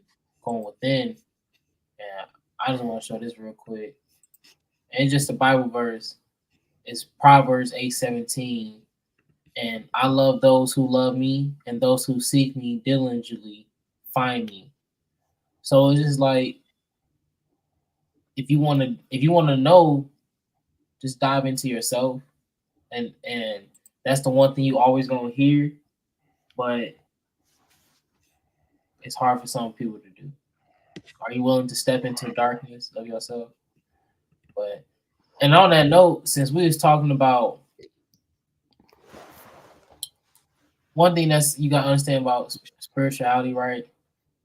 within. And I just want to show this real quick. And it's just a Bible verse. It's Proverbs 8:17. And I love those who love me, and those who seek me diligently find me. So it's just like if you want to know, just dive into yourself, and that's the one thing you always gonna hear, but it's hard for some people to do. Are you willing to step into the darkness of yourself? But and on that note, since we was talking about one thing that's you gotta understand about spirituality, right?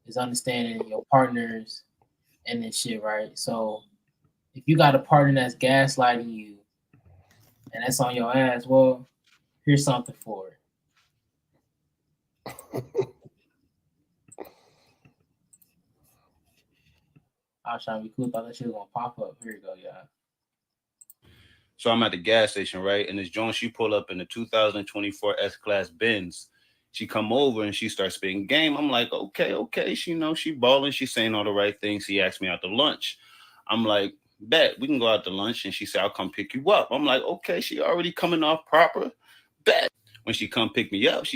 Is understanding your partners and this shit, right? So if you got a partner that's gaslighting you and that's on your ass, well, here's something for it. I was trying to be cool, thought that shit was gonna pop up. Here you go, y'all. So I'm at the gas station, right? And this joint, she pull up in the 2024 S-Class Benz. She come over and she starts spitting game. I'm like, okay. She balling. She's saying all the right things. She asked me out to lunch. I'm like, bet, we can go out to lunch. And she said, I'll come pick you up. I'm like, okay, she already coming off proper. Bet. When she come pick me up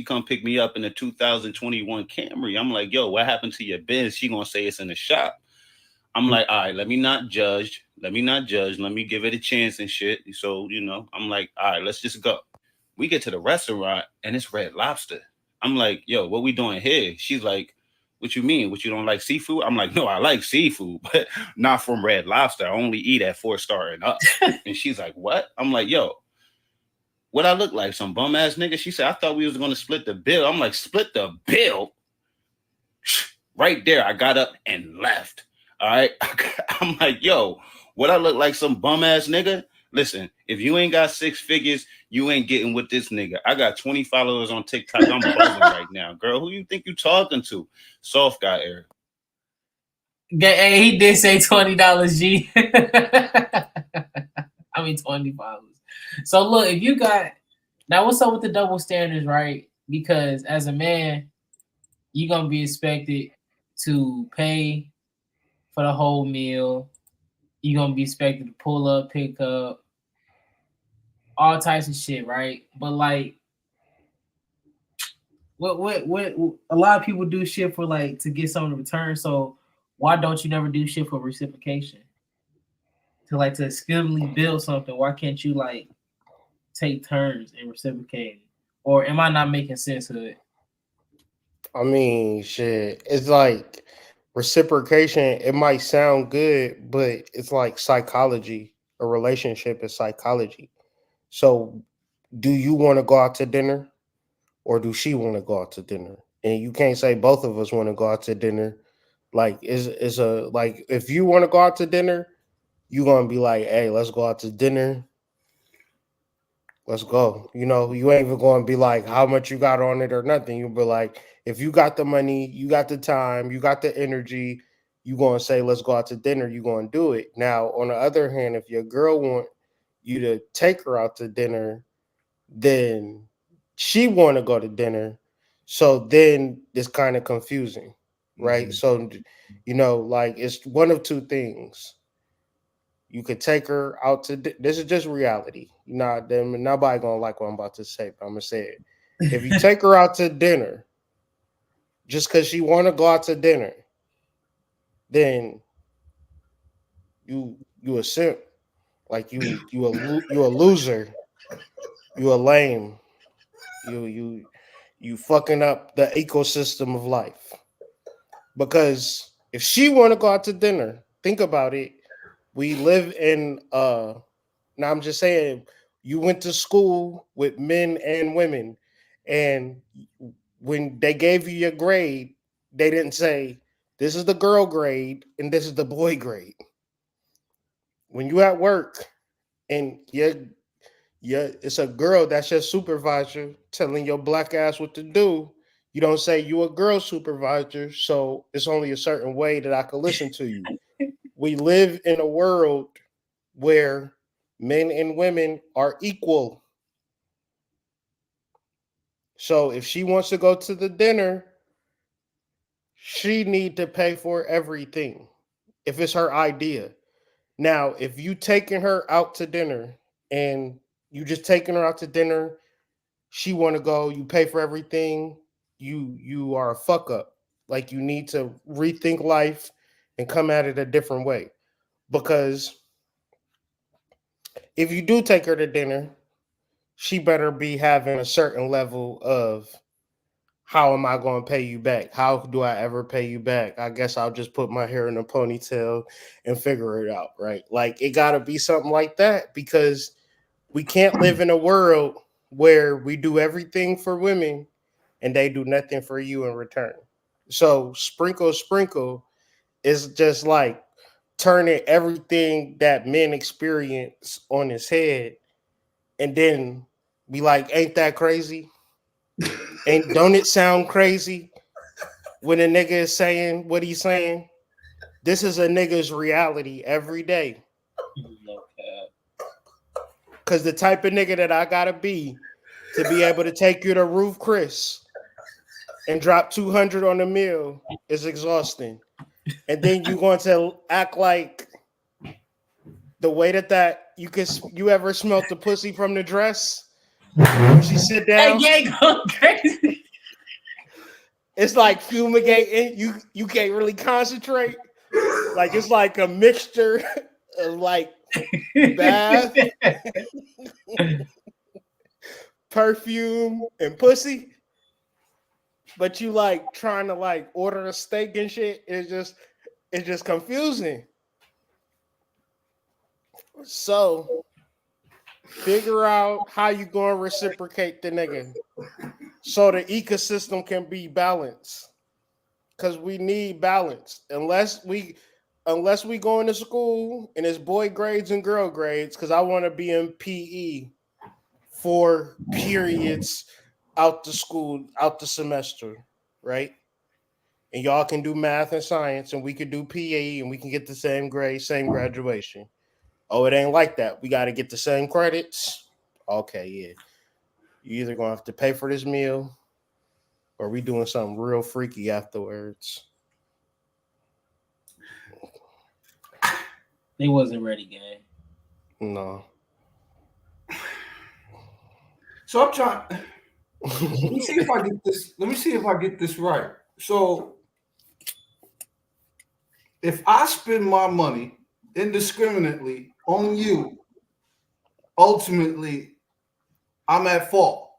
in the 2021 Camry. I'm like, yo, what happened to your Benz? She gonna say it's in the shop. I'm like, all right, let me not judge. Let me give it a chance and shit. So, I'm like, all right, let's just go. We get to the restaurant and it's Red Lobster. I'm like, yo, what we doing here? She's like, what you mean? What, you don't like seafood? I'm like, no, I like seafood, but not from Red Lobster. I only eat at 4-star and up. And she's like, what? I'm like, yo, what I look like? Some bum ass nigga? She said, I thought we was going to split the bill. I'm like, split the bill? Right there, I got up and left. All right. I'm like, yo, what I look like some bum ass nigga? Listen, if you ain't got 6 figures, you ain't getting with this nigga. I got 20 followers on TikTok. I'm buzzing right now. Girl, who you think you talking to? Soft guy Eric. Hey, he did say $20, G. I mean 20 followers. So look, if you got now, what's up with the double standards, right? Because as a man, you're gonna be expected to pay for the whole meal. You're gonna be expected to pull up, pick up, all types of shit, right? But like, what? A lot of people do shit for like to get something in return. So why don't you never do shit for reciprocation? To skillfully build something, why can't you like take turns in reciprocating? Or am I not making sense of it? I mean, shit. It's like reciprocation. It might sound good, but it's like psychology. A relationship is psychology. So, do you want to go out to dinner, or do she want to go out to dinner? And you can't say both of us want to go out to dinner. Like, is a like if you want to go out to dinner, you gonna be like, hey, let's go out to dinner. Let's go. You ain't even going to be like how much you got on it or nothing. You'll be like, if you got the money, you got the time, you got the energy, you going to say, let's go out to dinner. You going to do it. Now, on the other hand, if your girl want you to take her out to dinner, then she want to go to dinner. So then it's kind of confusing, right? Mhm. So, like it's one of two things. You could take her out to. This is just reality. Nobody gonna like what I'm about to say, but I'm gonna say it. If you take her out to dinner, just because she want to go out to dinner, then you a simp. Like you a loser. You a lame. You fucking up the ecosystem of life. Because if she want to go out to dinner, think about it. We live in now I'm just saying you went to school with men and women, and when they gave you your grade, they didn't say this is the girl grade and this is the boy grade. when you at work and it's a girl that's your supervisor telling your black ass what to do, you don't say you a girl supervisor, so it's only a certain way that I can listen to you. We live in a world where men and women are equal. So if she wants to go to the dinner, she need to pay for everything if it's her idea. Now, if you taking her out to dinner and you just taking her out to dinner, she want to go, you pay for everything, you are a fuck up. Like you need to rethink life and come at it a different way. Because if you do take her to dinner, she better be having a certain level of how am I going to pay you back? How do I ever pay you back? I guess I'll just put my hair in a ponytail and figure it out, right? Like it got to be something like that because we can't live in a world where we do everything for women and they do nothing for you in return. So sprinkle is just like turning everything that men experience on his head and then be like, ain't that crazy? And don't it sound crazy when a nigga is saying what he's saying? This is a nigga's reality every day. Because the type of nigga that I gotta be to be able to take you to Roof Chris and drop 200 on the meal is exhausting. And then you going to act like the way that you ever smelt the pussy from the dress when she sit down? Hey, go crazy. It's like fumigating. You can't really concentrate. Like it's like a mixture of like bath, perfume, and pussy. But you like trying to like order a steak and shit. It's just confusing. So figure out how you gonna reciprocate the nigga so the ecosystem can be balanced. Cause we need balance. Unless we go into school and it's boy grades and girl grades, because I want to be in PE for periods out the school, out the semester, right? And y'all can do math and science, and we can do PE, and we can get the same grade, same graduation. Oh, it ain't like that. We got to get the same credits. Okay, yeah. You either gonna have to pay for this meal, or we doing something real freaky afterwards. They wasn't ready, gang. No. So I'm trying. Let me see if I get this. Let me see if I get this right. So, if I spend my money indiscriminately on you, ultimately, I'm at fault.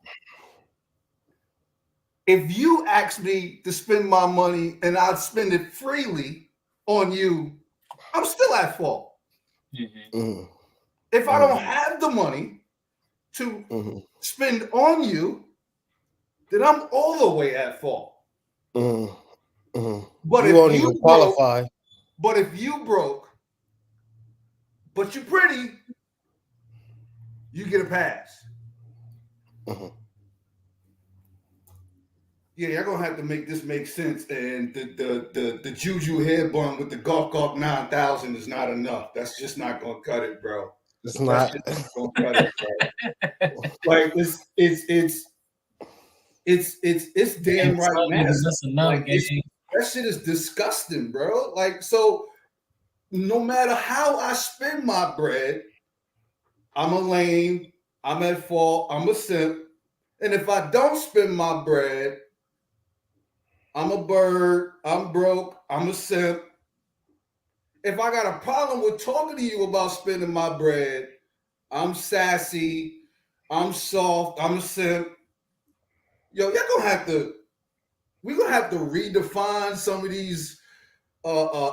If you ask me to spend my money and I spend it freely on you, I'm still at fault. Mm-hmm. If I don't have the money to spend on you, then I'm all the way at fault. But you won't even qualify. But if you broke, but you pretty, you get a pass. Yeah, you're gonna have to make this make sense. And the Juju head bun with the Golf 9000 is not enough. That's just not gonna cut it, bro. It's not gonna cut it, bro. Like it's damn right nasty. Like, that shit is disgusting, bro. Like, so no matter how I spend my bread, I'm a lame, I'm at fault, I'm a simp. And if I don't spend my bread, I'm a bird, I'm broke, I'm a simp. If I got a problem with talking to you about spending my bread, I'm sassy, I'm soft, I'm a simp. Yo, we're gonna have to redefine some of these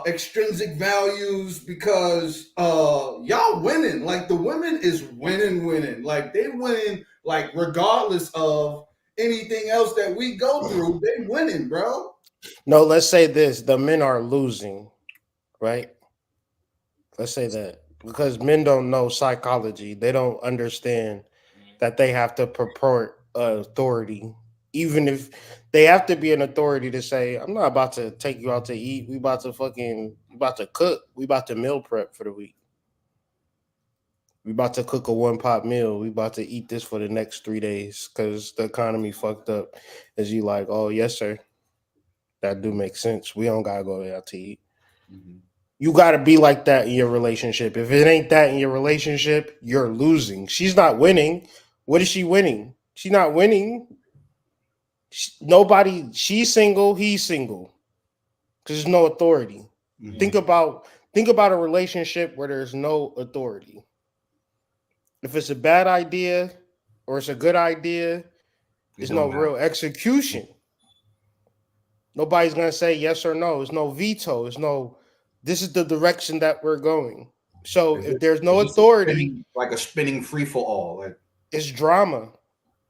extrinsic values because y'all winning. Like the women is winning. Like they winning, like regardless of anything else that we go through, they winning, bro. No, let's say this: the men are losing, right? Let's say that because men don't know psychology. They don't understand that they have to purport authority, even if they have to be an authority to say, "I'm not about to take you out to eat. We about to cook. We about to meal prep for the week. We about to cook a one pot meal. We about to eat this for the next 3 days because the economy fucked up." Is you like, oh yes sir, that do make sense. We don't gotta go out to eat. You gotta be like that in your relationship. If it ain't that in your relationship, you're losing. She's not winning. What is she winning? She's not winning. Nobody. She's single. He's single. Because there's no authority. Think about a relationship where there's no authority. If it's a bad idea or it's a good idea, there's no real execution. Nobody's gonna say yes or no. There's no veto. There's no. This is the direction that we're going. So if there's no authority, like a spinning free for all, like it's drama.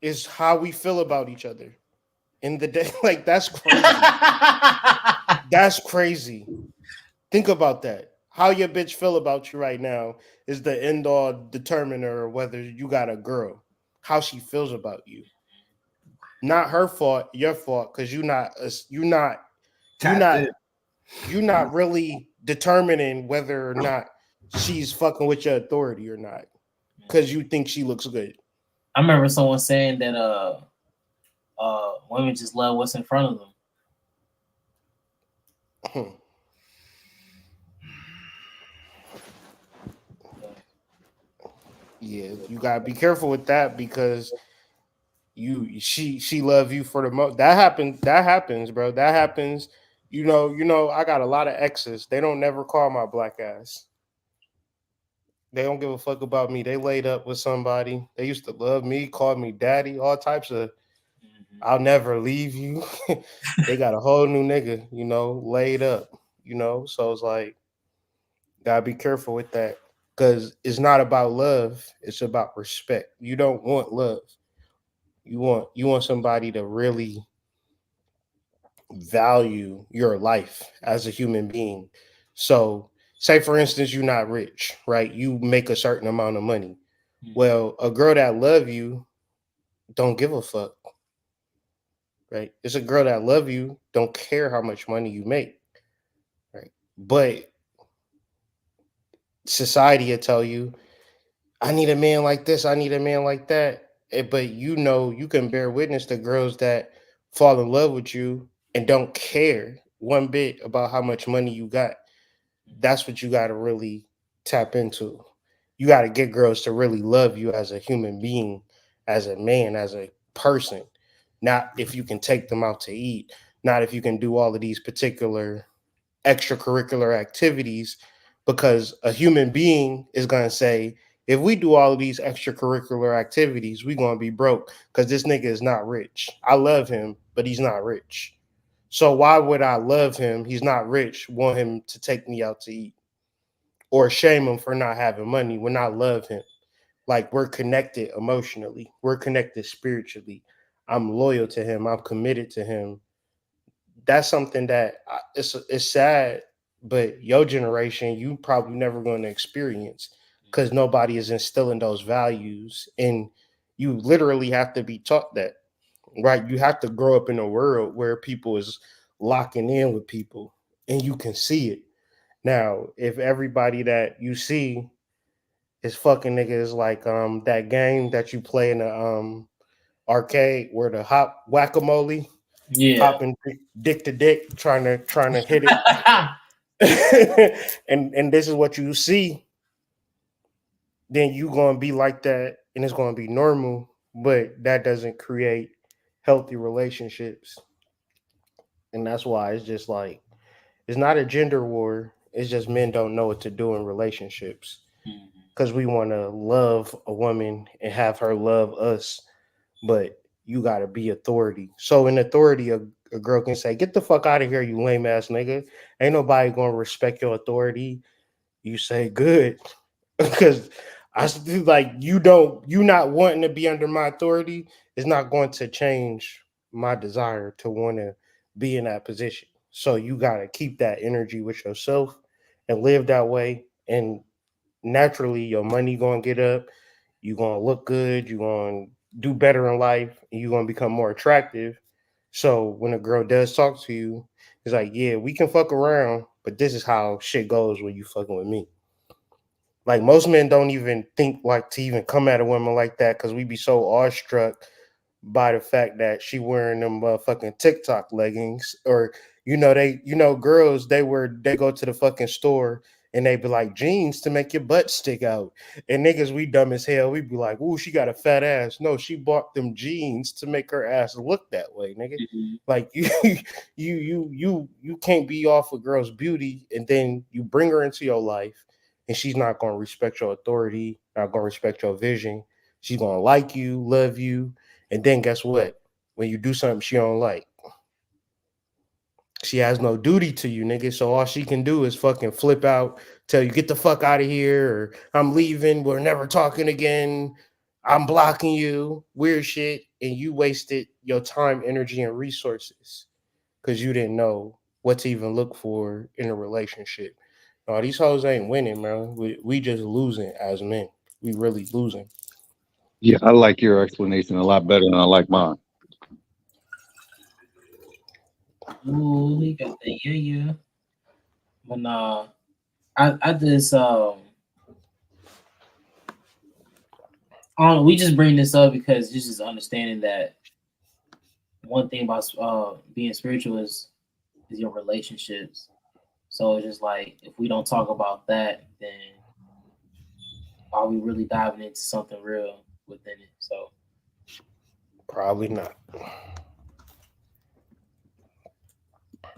It's how we feel about each other. In the day, like that's crazy. That's crazy. Think about that. How your bitch feel about you right now is the end all determiner of whether you got a girl. How she feels about you. Not her fault, your fault, because you're not really determining whether or not she's fucking with your authority or not. Because you think she looks good. I remember someone saying that women just love what's in front of them. Yeah, you gotta be careful with that because she love you for the most. That happens, bro. That happens. You know, I got a lot of exes. They don't never call my black ass. They don't give a fuck about me. They laid up with somebody. They used to love me, call me daddy, all types of. I'll never leave you. They got a whole new nigga, laid up, So it's like, gotta be careful with that because it's not about love. It's about respect. You don't want love. You want somebody to really value your life as a human being. So, say for instance, you're not rich, right? You make a certain amount of money. Well, a girl that love you don't give a fuck, right? It's a girl that love you don't care how much money you make, right? But society will tell you, I need a man like this, I need a man like that. But you can bear witness to girls that fall in love with you and don't care one bit about how much money you got. That's what you got to really tap into. You got to get girls to really love you as a human being, as a man, as a person. Not if you can take them out to eat, not if you can do all of these particular extracurricular activities, because a human being is going to say, if we do all of these extracurricular activities, we're going to be broke because this nigga is not rich. I love him, but he's not rich. So why would I love him? He's not rich, want him to take me out to eat or shame him for not having money when I love him. Like we're connected emotionally. We're connected spiritually. I'm loyal to him. I'm committed to him. That's something that it's sad, but your generation, you probably never going to experience because nobody is instilling those values. And you literally have to be taught that. Right, you have to grow up in a world where people is locking in with people and you can see it. Now, if everybody that you see is fucking niggas like that game that you play in the arcade where the hop whack-a-mole, hopping dick to dick, trying to hit it. and this is what you see, then you gonna be like that and it's gonna be normal, but that doesn't create healthy relationships. And that's why it's just like it's not a gender war. It's just men don't know what to do in relationships because we want to love a woman and have her love us, but you got to be authority. So in authority, a girl can say, "Get the fuck out of here, you lame ass nigga. Ain't nobody gonna respect your authority." You say, "Good," because I still like you not wanting to be under my authority is not going to change my desire to want to be in that position. So you got to keep that energy with yourself and live that way. And naturally your money gonna get up, you gonna look good, you gonna do better in life, and you're gonna become more attractive. So when a girl does talk to you, it's like, yeah, we can fuck around, but this is how shit goes when you fucking with me. Like most men don't even think like to even come at a woman like that because we be so awestruck by the fact that she wearing them fucking TikTok leggings, or girls they go to the fucking store and they be like jeans to make your butt stick out, and niggas we dumb as hell, we be like, ooh, she got a fat ass. No, she bought them jeans to make her ass look that way, nigga. Like you can't be off a girl's beauty and then you bring her into your life and she's not going to respect your authority, not going to respect your vision. She's going to like you, love you, and then guess what? When you do something she don't like, she has no duty to you, nigga. So all she can do is fucking flip out, tell you get the fuck out of here, or I'm leaving, we're never talking again, I'm blocking you, weird shit, and you wasted your time, energy, and resources because you didn't know what to even look for in a relationship. No, these hoes ain't winning, man. We just losing as men. We really losing. Yeah, I like your explanation a lot better than I like mine. Ooh, he got the yeah. But nah, I just we just bring this up because this is understanding that one thing about being spiritual is your relationships. So it's just like if we don't talk about that, then are we really diving into something real within it? So probably not.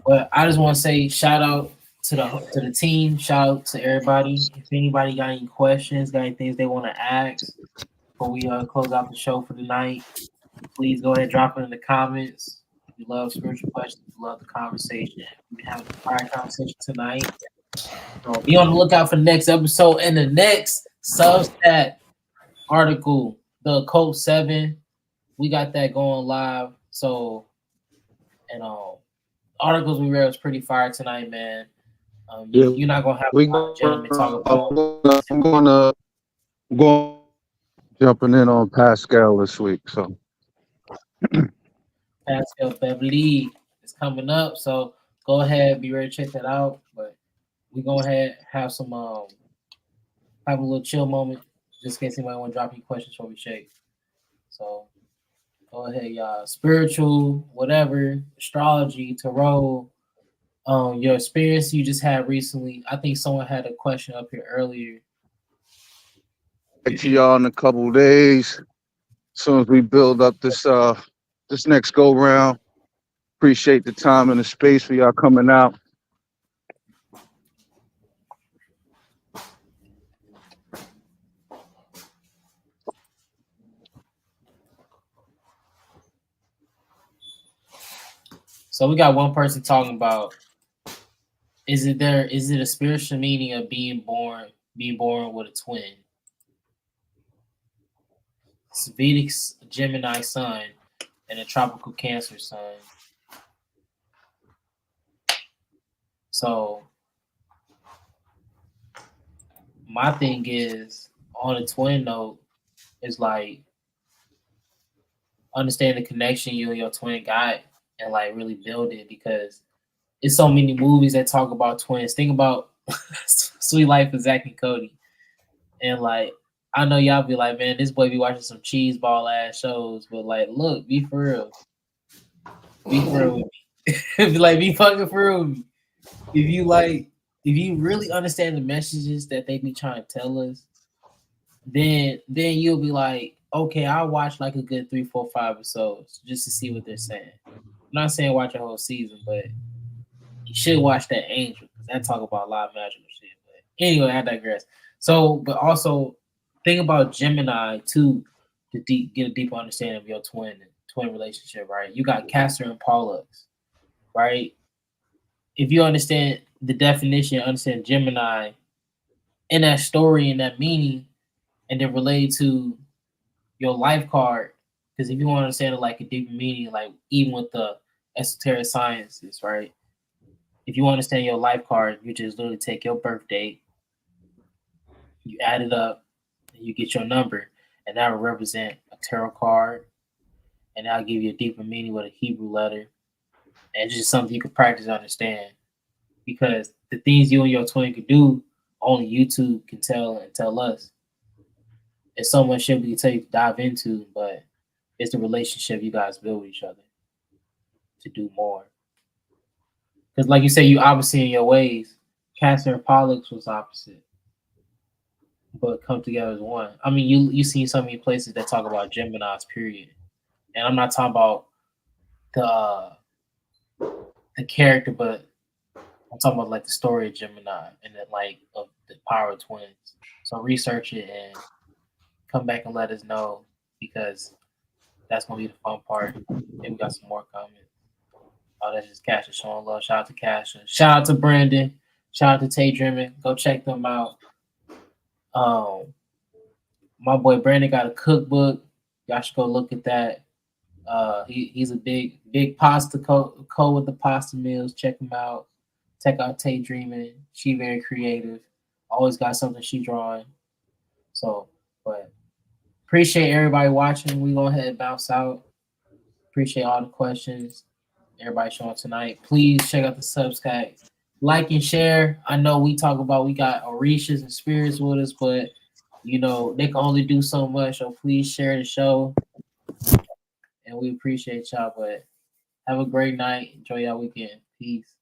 But I just want to say shout out to the team, shout out to everybody. If anybody got any questions, got any things they want to ask before we close out the show for tonight, please go ahead and drop it in the comments. If you love spiritual questions, if you love the conversation. We've been having a fire conversation tonight. So be on the lookout for the next episode and the next Substack article, the Occult 7. We got that going live. So, and articles we read was pretty fire tonight, man. You're not gonna have a lot of gentlemen talk about. I'm gonna go jumping in on Pascal this week. So Pascal Beverly is coming up, so go ahead, be ready to check that out. But we go ahead have some have a little chill moment, just in case anybody want to drop any questions before we shake. So go ahead, y'all. Spiritual, whatever, astrology, tarot. Your experience you just had recently. I think someone had a question up here earlier. back to y'all in a couple of days. As soon as we build up this this next go round. Appreciate the time and the space for y'all coming out. So we got one person talking about is it a spiritual meaning of being born with a twin? It's Vedic Gemini sun and a tropical Cancer sun. So my thing is on a twin note is like understand the connection you and your twin got and like really build it, because it's so many movies that talk about twins. Think about Sweet Life of Zack and Cody. And like I know y'all be like, man, this boy be watching some cheese ball ass shows, but like look, be for real. Be for real with me. Like be fucking for real with me. If you really understand the messages that they be trying to tell us, then you'll be like, okay, I'll watch like a good 3, 4, 5 episodes just to see what they're saying. I'm not saying watch a whole season, but you should watch that Angel because that talk about a lot of magical shit. But anyway, I digress. So, but also think about Gemini too to get a deeper understanding of your twin relationship, right? You got Castor and Pollux, right? If you understand the definition, understand Gemini in that story and that meaning, and then relate to your life card, because if you want to understand it like a deeper meaning, like even with the esoteric sciences, right? If you understand your life card, you just literally take your birth date You add it up, and you get your number, and that will represent a tarot card, and that'll give you a deeper meaning with a Hebrew letter, and it's just something you can practice and understand. Because the things you and your twin can do, only YouTube can tell and tell us. There's so much shit we can tell you to dive into, but it's the relationship you guys build with each other to do more. Because like you say, you opposite in your ways. Castor and Pollux was opposite, but come together as one. I mean, you see so many places that talk about Gemini's, period. And I'm not talking about the character, but I'm talking about like the story of Gemini and then like of the power of twins. So research it and come back and let us know, because that's gonna be the fun part. And we got some more comments. Oh, that's just Casher showing love. Shout out to Casher. Shout out to Brandon. Shout out to Tay Dreamin'. Go check them out. My boy Brandon got a cookbook. Y'all should go look at that. He's a big pasta co with the pasta meals. Check him out. Check out Tay Dreamin'. She very creative. Always got something she drawing. So, but appreciate everybody watching. We go ahead and bounce out. Appreciate all the questions. Everybody showing tonight. Please check out the Substack. Like and share. I know we talk about we got Orishas and spirits with us, but you know they can only do so much. So please share the show. And we appreciate y'all. But have a great night. Enjoy y'all weekend. Peace.